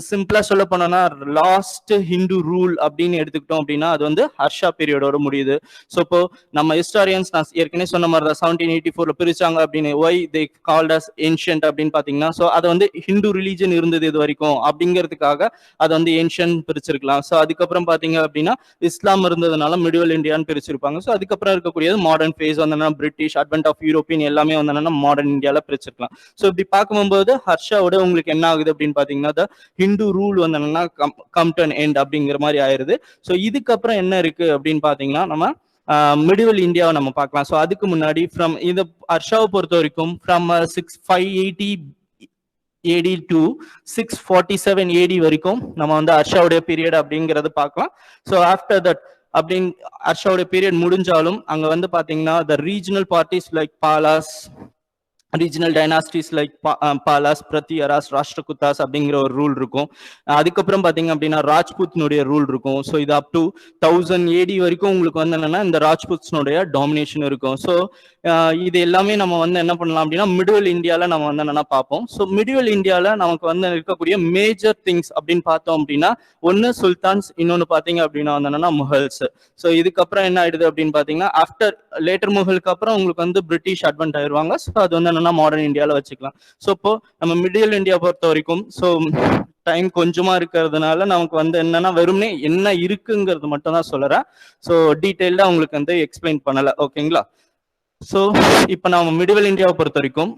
சிம்பிளா சொல்ல போனோம்னா லாஸ்ட் ஹிந்து ரூல் அப்படின்னு எடுத்துக்கிட்டோம் அப்படின்னா அது வந்து ஹர்ஷா பீரியடோட முடியுது. ஸோ இப்போ நம்ம ஹிஸ்டாரியன்ஸ் நான் ஏற்கனவே சொன்ன மாதிரி தான் 1784 பிரிச்சாங்க அப்படின்னு why they called as ancient அப்படின்னு பாத்தீங்கன்னா, ஸோ அது வந்து ஹிந்து ரிலீஜன் இருந்தது இது வரைக்கும் அப்படிங்கிறதுக்காக அது வந்து ஏன்ஷியன்ட் பிரிச்சிருக்கலாம். ஸோ அதுக்கப்புறம் பாத்தீங்க அப்படின்னா இஸ்லாம் இருந்ததுனால மிடிவல் இந்தியான்னு பிரிச்சிருப்பாங்க. ஸோ அதுக்கப்புறம் இருக்கக்கூடியது மாடர்ன் ஃபேஸ் வந்து பிரிட்டிஷ், அட்வென்ட் ஆஃப் யூரோப்பியன் எல்லாமே வந்து மாடர்ன் இந்தியால பிரிச்சிருக்கலாம். ஸோ இப்படி பார்க்கும்போது ஹர்ஷாவோட உங்களுக்கு என்ன ஆகுது அப்படின்னு பாத்தீங்கன்னா ஹிந்து ரூல் வந்து என்னன்னா கம் டு an end அப்படிங்கிற மாதிரி ஆயிருது. ஸோ இதுக்கப்புறம் என்ன இருக்கு அப்படின்னு பாத்தீங்கன்னா நம்ம மிடிவல் இந்தியாவை நம்ம பார்க்கலாம். ஸோ அதுக்கு முன்னாடி ஃப்ரம் இந்த ஹர்ஷாவை பொறுத்த வரைக்கும் ஃப்ரம் 580 AD to 647 AD வரைக்கும் நம்ம வந்து ஹர்ஷாவுடைய பீரியட் அப்படிங்கறது பார்க்கலாம். ஸோ ஆஃப்டர் தட் அப்படின்னு ஹர்ஷாவுடைய பீரியட் முடிஞ்சாலும் அங்க வந்து பாத்தீங்கன்னா the regional parties like Palas, regional dynasties like Palas, Pratyaras, Rashtrakutas அப்படிங்கிற ஒரு ரூல் இருக்கும். அதுக்கப்புறம் பாத்தீங்க அப்படின்னா ராஜ்புத்னுடைய ரூல் இருக்கும். ஸோ இது அப் டு 1000 AD வரைக்கும் உங்களுக்கு வந்து என்னன்னா இந்த ராஜ்புத்னுடைய டாமினேஷன் இருக்கும். ஸோ இது எல்லாமே நம்ம வந்து என்ன பண்ணலாம் அப்படின்னா மிடிவல் இந்தியால நம்ம வந்து என்னன்னா பார்ப்போம். ஸோ மிடிவல் இந்தியால நமக்கு வந்து இருக்கக்கூடிய மேஜர் திங்ஸ் அப்படின்னு பார்த்தோம் அப்படின்னா ஒன்னு சுல்தான்ஸ், இன்னொன்னு பாத்தீங்க அப்படின்னா வந்து என்னன்னா முகல்ஸ். ஸோ இதுக்கப்புறம் என்ன ஆயிடுது அப்படின்னு பாத்தீங்கன்னா ஆஃப்டர் லேட்டர் முகலுக்கு அப்புறம் உங்களுக்கு வந்து பிரிட்டிஷ் அட்வென்ட் ஆயிடுவாங்க. ஸோ அது வந்து மாடர்ன் இந்தியால வச்சுக்கலாம். சோ இப்போ நம்ம மிடில் இந்தியா பொறுத்த வரைக்கும் சோ டைம் கொஞ்சமா இருக்கிறதுனால நமக்கு வந்து என்னன்னா வெறும்னே என்ன இருக்குங்கிறது மட்டும் தான் சொல்றேன். சோ டீடைல்டா உங்களுக்கு வந்து எக்ஸ்பிளைன் பண்ணல, ஓகேங்களா? சோ இப்போ நம்ம மிடில் இந்தியாவை பொறுத்த வரைக்கும்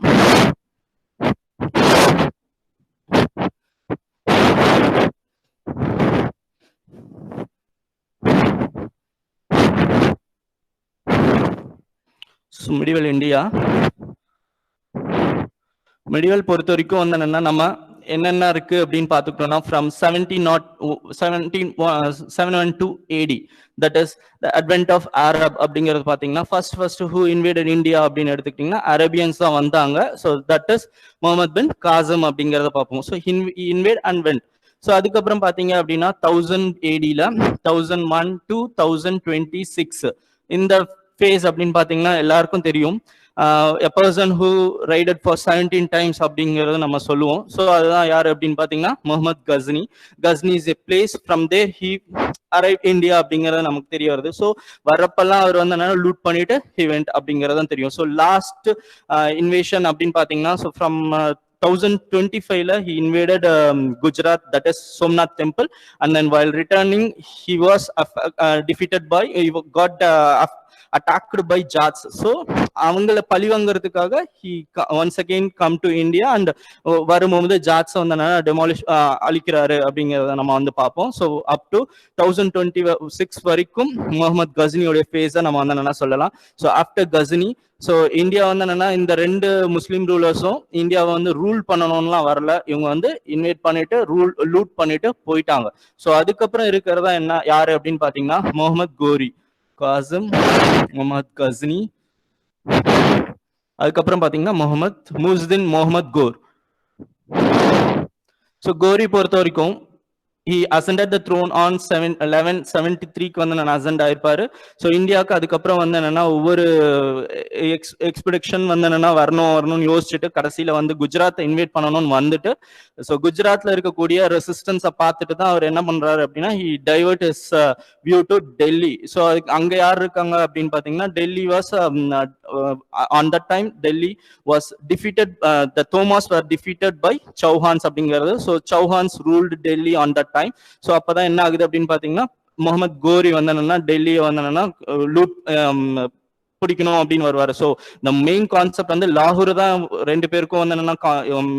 மிடிவல் இந்தியா மிடிவல் பொறுத்த வரைக்கும் வந்து என்னன்னா நம்ம என்னென்ன இருக்கு அப்படின்னு பாத்துக்கிட்டோம்னா from 1712 AD, that is the advent of Arab அப்படிங்கிறது பாத்தீங்கன்னா ஃபர்ஸ்ட் who invaded India அப்படின்னு எடுத்துக்கிட்டீங்கன்னா அரேபியன்ஸ் தான் வந்தாங்க. ஸோ தட் இஸ் முகமது பின் காசிம் அப்படிங்கிறத பார்ப்போம். So invade and went. So அதுக்கப்புறம் பாத்தீங்க அப்படின்னா 1000 AD-ல 1001 to 1026 இந்த ஃபேஸ் அப்படின்னு பாத்தீங்கன்னா எல்லாருக்கும் தெரியும். A person who raided for 17 times அப்படிங்கிறது நம்ம சொல்லுவோம். ஸோ அதுதான் யாரு அப்படின்னு பாத்தீங்கன்னா Muhammad Ghazni. Ghazni is a place, from there he arrived India அப்படிங்கிறது நமக்கு தெரிய வருது. ஸோ வரப்பெல்லாம் அவர் வந்து என்ன லூட் பண்ணிட்டு he went அப்படிங்கிறதான் தெரியும். ஸோ லாஸ்ட் இன்வேஷன் அப்படின்னு பாத்தீங்கன்னா so from 1025 he invaded Gujarat, that is Somnath temple, and then while returning he was defeated by he got attacked by Jats. So அவங்கள பழிவாங்கிறதுக்காக he once again come to India and வரும்போது ஜாட்ஸ் வந்து demolish அழிக்கிறாரு அப்படிங்கிறத நம்ம வந்து பார்ப்போம். So up to 1026 வரைக்கும் முகமது கஸ்னியோட ஃபேஸை நம்ம வந்து என்ன சொல்லலாம். So after Ghazni so India வந்து என்னன்னா இந்த 2 முஸ்லீம் ரூலர்ஸும் இந்தியாவை வந்து ரூல் பண்ணணும்லாம் வரல, இவங்க வந்து இன்வைட் பண்ணிட்டு லூட் பண்ணிட்டு போயிட்டாங்க. ஸோ அதுக்கப்புறம் இருக்கிறதா என்ன யாரு அப்படின்னு பாத்தீங்கன்னா முகமது கோரி, காசிம் முகமது கஸ்னி, அதுக்கப்புறம் பாத்தீங்கன்னா முஹிதீன் முகமது கோர். ஸோ கோரி பொறுத்த வரைக்கும் he ascended the throne on 1173 வந்து நான் அசெண்ட் ஆயிருப்பாரு. ஸோ இந்தியாவுக்கு அதுக்கப்புறம் வந்து என்னன்னா ஒவ்வொரு எக்ஸ்பெடிஷன் வந்து என்னன்னா வரணும்னு யோசிச்சுட்டு கடைசியில வந்து குஜராத்தை இன்வைட் பண்ணணும்னு வந்துட்டு ஸோ குஜராத்ல இருக்கக்கூடிய ரெசிஸ்டன்ஸை பார்த்துட்டு தான் அவர் என்ன பண்றாரு அப்படின்னா he divert his view to Delhi. So அங்க யார் இருக்காங்க அப்படின்னு பாத்தீங்கன்னா Delhi was on that time Delhi was defeated, the Thomas were defeated by Chauhans அப்படிங்கிறது. So Chauhans ruled Delhi on that time. So அப்பதான் என்ன ஆகுது அப்படின்னு பாத்தீங்கன்னா முகமது கோரி வந்து என்னன்னா டெல்லியை வந்து என்னன்னா லூட் பிடிக்கணும் அப்படின்னு வருவாரு. ஸோ இந்த மெயின் கான்செப்ட் வந்து லாகூர் தான் 2 பேருக்கும் வந்து என்னன்னா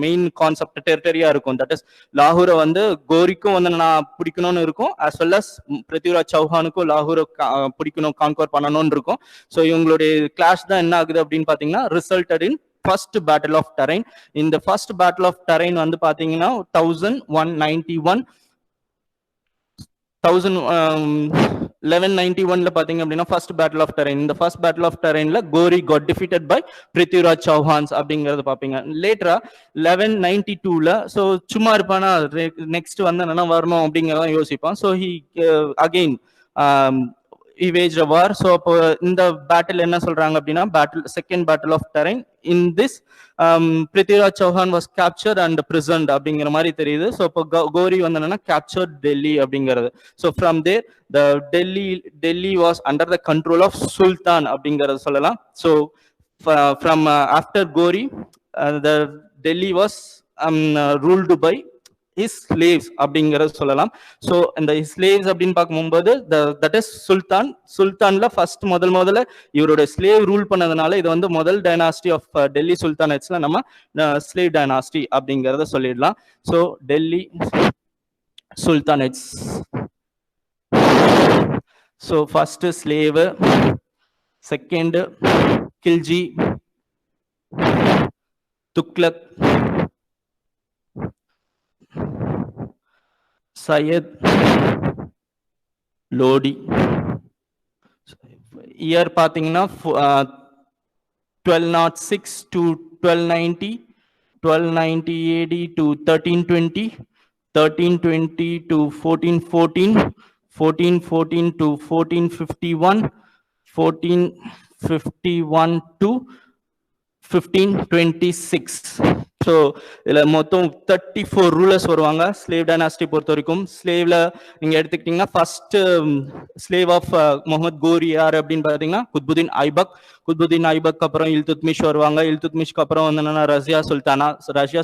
மெயின் கான்செப்ட் டெரிட்டரியா இருக்கும். தட் இஸ் லாகூரை வந்து கோரிக்கும் வந்து என்னன்னா பிடிக்கணும்னு இருக்கும், as well as பிருத்திவிராஜ் சௌஹானுக்கும் லாகூரை பிடிக்கணும், கான்கவர் பண்ணணும்னு இருக்கும். ஸோ இவங்களுடைய கிளாஷ் தான் என்ன ஆகுது அப்படின்னு பாத்தீங்கன்னா resulted in first battle of Tarain. இந்த ஃபர்ஸ்ட் பேட்டில் ஆஃப் டெரைன் வந்து பாத்தீங்கன்னா 1191 பாத்தீங்க அப்படின்னா ஃபர்ஸ்ட் பேட்டில் ஆஃப் டெரைன். இந்த ஃபர்ஸ்ட் பேட்டில் ஆஃப் டெரைன்ல Ghori got defeated by Prithviraj Chauhans அப்படிங்கறது பாப்பீங்க. லேட்டரா 1192ல ஸோ சும்மா இருப்பானா நெக்ஸ்ட் வந்து என்னன்னா வரணும் அப்படிங்கறத யோசிப்பான். So he again he waged a war. So அப்போ இந்த பேட்டில் என்ன சொல்றாங்க அப்படின்னா second battle of Tarain. in this Prithviraj Chauhan was captured and prisoned அப்படிங்கிற மாதிரி தெரியுது. ஸோ இப்போ கோரி வந்து என்னன்னா captured Delhi அப்படிங்கிறது. So from there the Delhi was under the control of Sultan அப்படிங்கறது சொல்லலாம். So from after Gori the Delhi was ruled by his slaves அப்படிங்கறது சொல்லலாம். ஸோ இந்த slaves அப்படின்னு பார்க்கும்போது தட் இஸ் சுல்தான்ல ஃபர்ஸ்ட் முதல்ல இவரோட ஸ்லேவ் ரூல் பண்ணதுனால இது வந்து முதல் டைனாஸ்டி ஆஃப் டெல்லி சுல்தானேட்ஸ்ல நம்ம ஸ்லேவ் டைனாஸ்டி அப்படிங்கறத சொல்லிடலாம். So Delhi sultanates. So first slave, second Khilji, Tughlaq, Syed, Lodi. Year பாத்தீங்கன்னா 1206 to 1290, 1290 AD to 1320, 1320 to 1414, 1414 to 1451, 1451 to 1526. So இதில் மொத்தம் 34 ரூலர்ஸ் வருவாங்க ஸ்லேவ் டைனாஸ்டி பொறுத்த வரைக்கும். ஸ்லேவ்ல நீங்க எடுத்துக்கிட்டீங்கன்னா ஃபர்ஸ்ட் ஸ்லேவ் ஆஃப் முகமது கோரி யார் அப்படின்னு பார்த்தீங்கன்னா குத்புதீன் ஐபக். குத்புதீன் ஐபக் அப்புறம் இல்துத்மிஷ் வருவாங்க. இல்துத்மிஷ்க்கு அப்புறம் வந்து என்னன்னா ரஷ்யா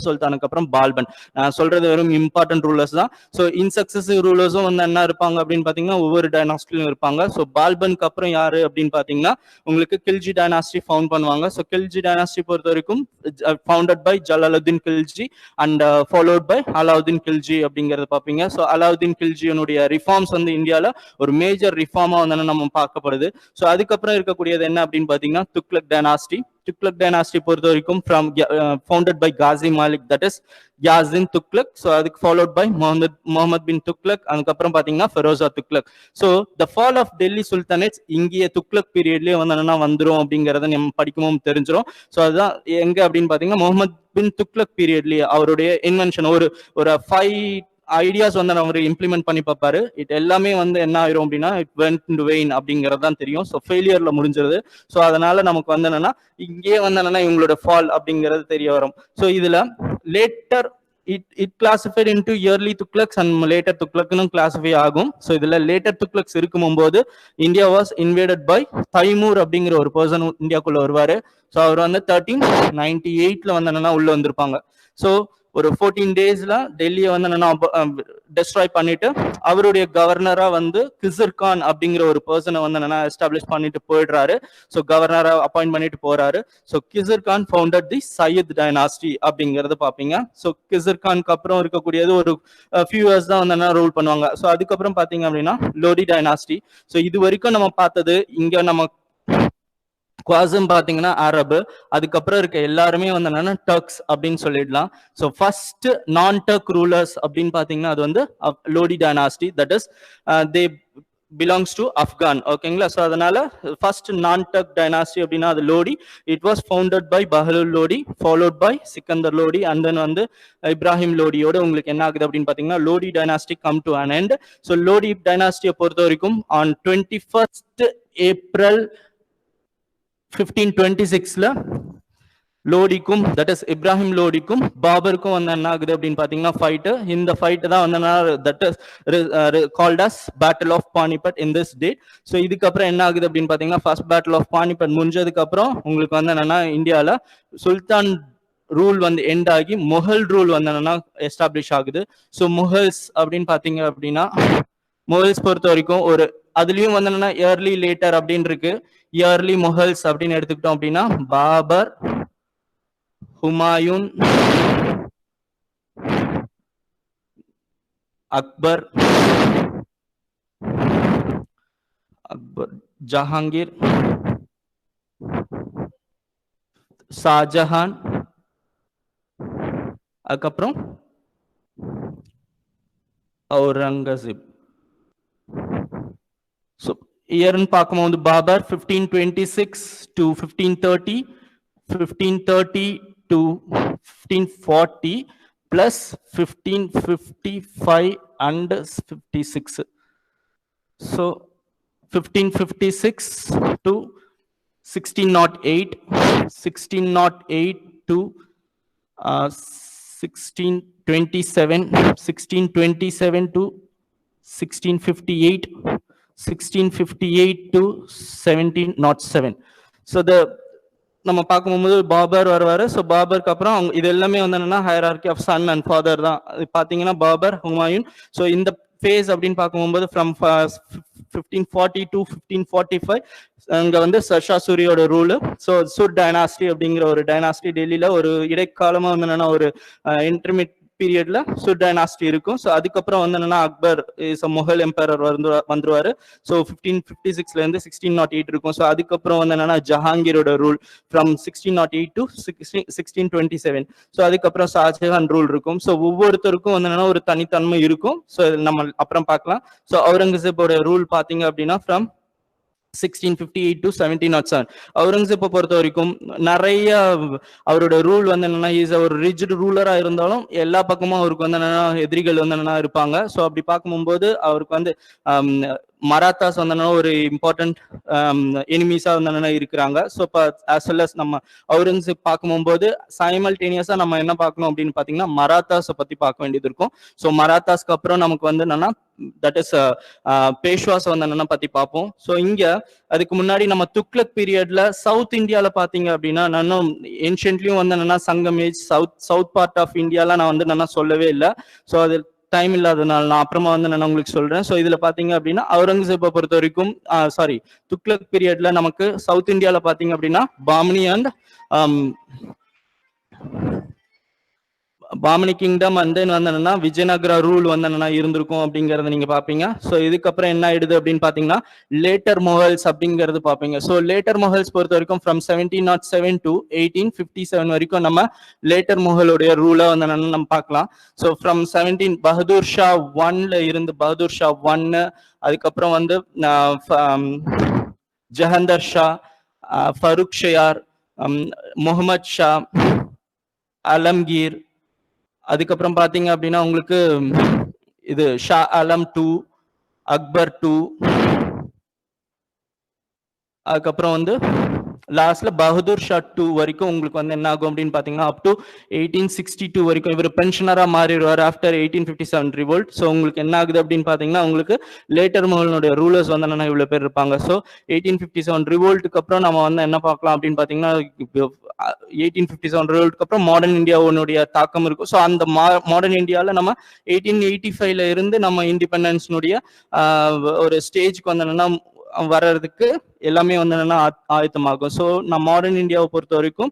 சுல்தானுக்கு அப்புறம் பால்பன். நான் சொல்றது வெறும் இம்பார்ட்டன்ட் ரூலர்ஸ் தான். ஸோ இன்சக்சசிவ் ரூலர்ஸும் வந்து என்ன இருப்பாங்க அப்படின்னு பார்த்தீங்கன்னா ஒவ்வொரு டைனாஸ்டிலும் இருப்பாங்க. ஸோ பால்பனுக்கு அப்புறம் யாரு அப்படின்னு பார்த்தீங்கன்னா உங்களுக்கு கில்ஜி டைனாஸ்டி ஃபவுண்ட் பண்ணுவாங்க. ஸோ கில்ஜி டைனாஸ்டி பொறுத்த வரைக்கும் founded by Jalaluddin Khilji and followed by Alauddin Khilji அப்படிங்கறத பாப்பீங்க. ஸோ அலாவுதீன் கில்ஜியினுடைய ரிஃபார்ம்ஸ் வந்து இந்தியாவில் ஒரு மேஜர் ரிஃபார்மா வந்து நம்ம பார்க்கப்படுது. ஸோ அதுக்கப்புறம் இருக்கக்கூடியது என்ன அப்படின்னு பாத்தீங்கன்னா துக்ளக் டைனாஸ்டி. துக்ளக் டைனாஸ்டி பொறுத்த வரைக்கும் from founded by Ghazi Malik, that is யாசின் துக்ளக். ஸோ அதுக்கு ஃபாலோட் பை முகமது பின் துக்ளக், அதுக்கப்புறம் பாத்தீங்கன்னா ஃபெரோசா Tughlaq. So the fall of Delhi sultanates இங்கே துக்ளக் பீரியட்லயே வந்து என்னன்னா வந்துரும் அப்படிங்கறத நம்ம படிக்கவும் தெரிஞ்சிடும். ஸோ அதுதான் எங்க அப்படின்னு பாத்தீங்கன்னா முகமது பின் துக்ளக் பீரியட்லயே அவருடைய இன்வென்ஷன் ஒரு 5 ஐடியாஸ் வந்து அவர் இம்ப்ளிமெண்ட் பண்ணி பார்ப்பாரு. இது எல்லாமே வந்து என்ன ஆயிரும் அப்படின்னா இட் வென்ட் இன்டு வெயின் அப்படிங்கிறது தான் தெரியும். ஸோ ஃபெயிலியர்ல முடிஞ்சிருது. ஸோ அதனால நமக்கு வந்து என்னன்னா இங்கே வந்து என்னன்னா இவங்களோட ஃபால் அப்படிங்கிறது தெரிய வரும். ஸோ இதுல later it classified into early Tughlaqs and later துக்ளக்னு கிளாசிஃபை ஆகும். ஸோ இதுல லேட்டர் துக்ளக்ஸ் இருக்கும்போது India was invaded by Timur அப்படிங்கிற ஒரு பர்சன் இந்தியாக்குள்ள வருவாரு. ஸோ அவர் வந்து 1398ல வந்து என்னன்னா உள்ள வந்திருப்பாங்க. ஸோ ஒரு 14 டேஸ்ல டெல்லியை வந்து என்னன்னா டெஸ்ட்ராய் பண்ணிட்டு அவருடைய கவர்னரா வந்து கிசர் கான் அப்படிங்கிற ஒரு பர்சனை வந்து என்னன்னா எஸ்டாப்ளிஷ் பண்ணிட்டு போயிடுறாரு. ஸோ கவர்னரா அப்பாயிண்ட் பண்ணிட்டு போறாரு. ஸோ கிசர் கான் ஃபவுண்டட் தி சையத் டைனாஸ்டி அப்படிங்கறது பாப்பீங்க. ஸோ கிசர் கான்க்கு அப்புறம் இருக்கக்கூடியது ஒரு ஃபியூ இயர்ஸ் தான் வந்து ரூல் பண்ணுவாங்க. ஸோ அதுக்கப்புறம் பாத்தீங்க அப்படின்னா லோடி டைனாஸ்டி. ஸோ இது வரைக்கும் நம்ம பார்த்தது இங்க நம்ம குவாசம் பாத்தீங்கன்னா அரபு, அதுக்கப்புறம் இருக்க எல்லாருமே வந்து என்னன்னா டர்க்ஸ் அப்படின்னு சொல்லிடலாம். So first non Turk rulers அப்படின்னு பாத்தீங்கன்னா அது வந்து Lodi dynasty, that is they belongs to Afghan. ஓகேங்களா? ஸோ அதனால ஃபர்ஸ்ட் நான் டர்க் டைனாஸ்டி அப்படின்னா அது Lodi. It was founded by Bahlul Lodi, followed by Sikandar Lodi, and then வந்து இப்ராஹிம் லோடியோட உங்களுக்கு என்ன ஆகுது அப்படின்னு பாத்தீங்கன்னா Lodi dynasty come to an end. So Lodi டைனாஸ்டியை பொறுத்த வரைக்கும் ஆன் 21st April 1526ல லோடிக்கும் தட் இஸ் இப்ராஹிம் லோடிக்கும் பாபருக்கும் வந்து என்ன ஆகுது அப்படின்னு பாத்தீங்கன்னா ஃபைட்டு. இந்த ஃபைட்டு தான் வந்து that is called as battle of Panipat in this date. So இதுக்கப்புறம் என்ன ஆகுது அப்படின்னு பாத்தீங்கன்னா ஃபர்ஸ்ட் பேட்டில் ஆஃப் பானிபட் முடிஞ்சதுக்கு அப்புறம் உங்களுக்கு வந்து என்னன்னா இந்தியாவில் சுல்தான் ரூல் வந்து எண்ட் ஆகி முகல் ரூல் வந்து என்னன்னா எஸ்டாப்ளிஷ் ஆகுது. ஸோ முகல்ஸ் அப்படின்னு பாத்தீங்க அப்படின்னா முகல்ஸ் பொறுத்த வரைக்கும் ஒரு அதுலயும் வந்து என்னன்னா இயர்லி லேட்டர் அப்படின்னு இருக்கு. இயர்லி முகல்ஸ் அப்படின்னு எடுத்துக்கிட்டோம் அப்படின்னா பாபர், ஹுமாயூன், அக்பர், ஜஹாங்கீர், ஷாஜஹான், அதுக்கப்புறம் அவுரங்கசீப். ஸோ இயர்னு பார்க்கும்போது Babur 1526 to 1530, 1530 to 1540 plus 1555 and 56. So 1556 to 1608, 1608 to 1627, 1627 to 1658, 1658 to 1707. So the நம்ம பார்க்கும்போது பாபர் வருவாரு. ஸோ பாபருக்கு அப்புறம் இது எல்லாமே வந்து என்னன்னா hierarchy of son and father தான். பாத்தீங்கன்னா பாபர், ஹுமாயூன். ஸோ இந்த ஃபேஸ் அப்படின்னு பார்க்கும்போது ஃப்ரம் 1540 to 1545 அங்க வந்து ஷா சூரியோட ரூலு. ஸோ சுட் டைனாஸ்டி அப்படிங்கிற ஒரு டைனாஸ்டி டெல்லியில ஒரு இடைக்காலமா வந்து என்னன்னா ஒரு இன்டர்மீட் பீரியட்ல சுட் டைனாஸ்டி இருக்கும். ஸோ அதுக்கப்புறம் வந்து என்னன்னா அக்பர் இஸ் முகல் எம்பரர் வந்துருவாரு. ஸோ 1556ல இருந்து 1608 இருக்கும். ஸோ அதுக்கப்புறம் வந்து என்னன்னா ஜஹாங்கீரோட ரூல் ஃப்ரம் 1608 to 1627. ஸோ அதுக்கப்புறம் ஷாஜஹான் ரூல் இருக்கும். ஸோ ஒவ்வொருத்தருக்கும் வந்து என்னன்னா ஒரு தனித்தன்மை இருக்கும். ஸோ நம்ம அப்புறம் பார்க்கலாம். ஸோ அவுரங்கசீப்போட ரூல் பாத்தீங்க அப்படின்னா ஃப்ரம் 1658 to 1707. அவுரங்கசீப்பை பொறுத்த வரைக்கும் நிறைய அவரோட ரூல் வந்து என்னன்னா இஸ் ஒரு ரிஜிட் ரூலரா இருந்தாலும் எல்லா பக்கமும் அவருக்கு வந்து என்னன்னா எதிரிகள் வந்து என்னன்னா இருப்பாங்க. ஸோ அப்படி பார்க்கும்போது அவருக்கு வந்து மராத்தாஸ் வந்து ஒரு இம்பார்ட்டன்ட் எனிமீஸா வந்து இருக்கிறாங்க. ஸோ இப்போ ஆஸ் வெல் அஸ் நம்ம அவுரங்கசீப் பார்க்கும்போது சைமல்டேனியஸா நம்ம என்ன பார்க்கணும் அப்படின்னு பாத்தீங்கன்னா மராத்தாஸை பத்தி பார்க்க வேண்டியது இருக்கும். ஸோ மராத்தாஸ்க்கு அப்புறம் நமக்கு வந்து என்னன்னா தட் இஸ் பேஷ்வாஸ் வந்து என்னன்னா பத்தி பார்ப்போம். ஸோ இங்க அதுக்கு முன்னாடி நம்ம துக்ளக் பீரியட்ல சவுத் இந்தியால பாத்தீங்க அப்படின்னா நானும் ஏன்ஷியன்ட்லயும் வந்து என்னன்னா சங்கம் ஏஜ் சவுத் பார்ட் ஆஃப் இந்தியால நான் வந்து என்னன்னா சொல்லவே இல்லை. ஸோ அது டைம் இல்லாதனால நான் அப்புறமா வந்து நான் உங்களுக்கு சொல்றேன். ஸோ இதுல பாத்தீங்க அப்படின்னா அவுரங்கசீப்பை பொறுத்த வரைக்கும் சாரி துக்ளக் பீரியட்ல நமக்கு சவுத் இந்தியால பாத்தீங்க அப்படின்னா Bahmani and Bahmani kingdom and then வந்து என்னன்னா விஜயநகரா ரூல் வந்து என்னன்னா இருந்திருக்கும் அப்படிங்கறத நீங்க பாப்பீங்க. ஸோ இதுக்கப்புறம் என்ன ஆயிடுது அப்படின்னு பாத்தீங்கன்னா லேட்டர் மொஹல்ஸ் அப்படிங்கிறது பாப்பீங்க. ஸோ லேட்டர் மொஹல்ஸ் பொறுத்த வரைக்கும் ஃப்ரம் 1707 to 1857 வரைக்கும் நம்ம லேட்டர் மொஹலுடைய ரூலை வந்து என்னன்னா நம்ம பார்க்கலாம். ஸோ ஃப்ரம் 17 பகதூர் ஷா 1ல இருந்து பகதூர் ஷா 1, அதுக்கப்புறம் வந்து ஜஹந்தர் ஷா, ஃபருக் ஷயார், முகமது ஷா, அலம்கீர், அதுக்கப்புறம் பாத்தீங்க அப்படின்னா உங்களுக்கு இது ஷா ஆலம் 2, அக்பர் 2, அதுக்கப்புறம் வந்து லாஸ்ட்ல பகதூர் ஷா 2 வரைக்கும் உங்களுக்கு வந்து என்ன ஆகும் அப்படின்னு பாத்தீங்கன்னா அப் டு 1862 வரைக்கும் இவர் பென்ஷனரா மாறிடுவார் ஆஃப்டர் 1857 ரிவோல்ட். ஸோ உங்களுக்கு என்ன ஆகுது அப்படின்னு பாத்தீங்கன்னா உங்களுக்கு லேட்டர் மோகனுடைய ரூலர்ஸ் வந்து என்னன்னா இவ்வளவு பேர் இருப்பாங்க. ஸோ 1857 ரிவோல்ட்டுக்கு அப்புறம் நம்ம வந்து என்ன பார்க்கலாம் அப்படின்னு பாத்தீங்கன்னா 1857 ரிவோல்ட்டுக்கு அப்புறம் மாடர்ன் இந்தியாவுடைய தாக்கம் இருக்கும். ஸோ அந்த மாடர்ன் இந்தியாவில் நம்ம 1885ல இருந்து நம்ம இண்டிபெண்டன்ஸ்னுடைய ஒரு ஸ்டேஜ்க்கு வந்து என்னன்னா வர்றதுக்கு எல்லாமே வந்து என்னன்னா ஆயத்தமாகும். ஸோ நான் மாடர்ன் இந்தியாவை பொறுத்த வரைக்கும்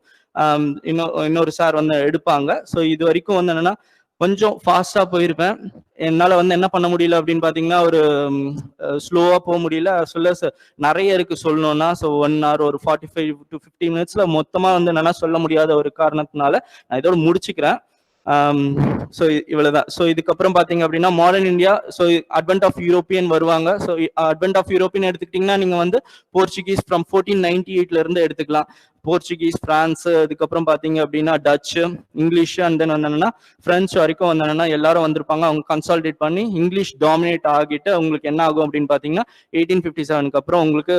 இன்னொரு சார் வந்து எடுப்பாங்க. ஸோ இது வரைக்கும் வந்து என்னன்னா கொஞ்சம் ஃபாஸ்டா போயிருப்பேன். என்னால வந்து என்ன பண்ண முடியல அப்படின்னு பாத்தீங்கன்னா ஒரு ஸ்லோவா போக முடியல. நிறைய இருக்கு சொல்லணும்னா. ஸோ 1 hour ஒரு 45 to 50 minutesல மொத்தமா வந்து என்னன்னா சொல்ல முடியாத ஒரு காரணத்தினால நான் இதோட முடிச்சுக்கிறேன். ஸோ இவ்வளவுதான். ஸோ இதுக்கப்புறம் பாத்தீங்க அப்படின்னா modern India, so advent of European வருவாங்க. ஸோ அட்வென்ட் ஆஃப் யூரோப்பியன் எடுத்துக்கிட்டீங்கன்னா நீங்க வந்து போர்ச்சுகீஸ் ஃப்ரம் 1498ல இருந்து எடுத்துக்கலாம். போர்ச்சுகீஸ், பிரான்ஸ், அதுக்கப்புறம் பாத்தீங்க அப்படின்னா டச்சு, இங்கிலீஷ், அண்ட் தென் வந்து பிரெஞ்சு வரைக்கும் வந்து எல்லாரும் வந்திருப்பாங்க. அவங்க கன்சால்டேட் பண்ணி இங்கிலீஷ் டாமினேட் ஆகிட்டு உங்களுக்கு என்ன ஆகும் அப்படின்னு பாத்தீங்கன்னா 1857க்கு அப்புறம் உங்களுக்கு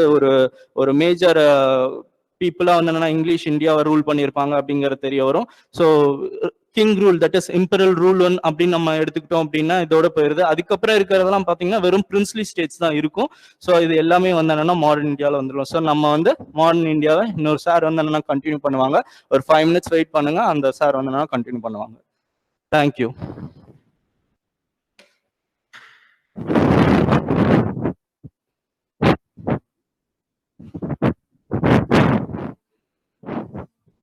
ஒரு மேஜர் பீப்புளா வந்து இங்கிலீஷ் இந்தியாவை ரூல் பண்ணியிருப்பாங்க அப்படிங்கிறது தெரிய வரும். So king rule, that is imperial rule one அப்படின்னு நம்ம எடுத்துக்கிட்டோம் அப்படின்னா இதோட போயிருது. அதுக்கப்புறம் இருக்கிறதெல்லாம் பாத்தீங்கன்னா வெறும் பிரின்ஸ்லி ஸ்டேட்ஸ் தான் இருக்கும். ஸோ இது எல்லாமே வந்து என்னன்னா மாடர்ன் இந்தியாவில் வந்துடும். ஸோ நம்ம வந்து மாடர்ன் இந்தியாவை இன்னொரு சார் வந்து என்னன்னா கண்டினியூ பண்ணுவாங்க. ஒரு 5 minutes வெயிட் பண்ணுங்க, அந்த சார் வந்து என்னன்னா கண்டினியூ பண்ணுவாங்க. தேங்க்யூ.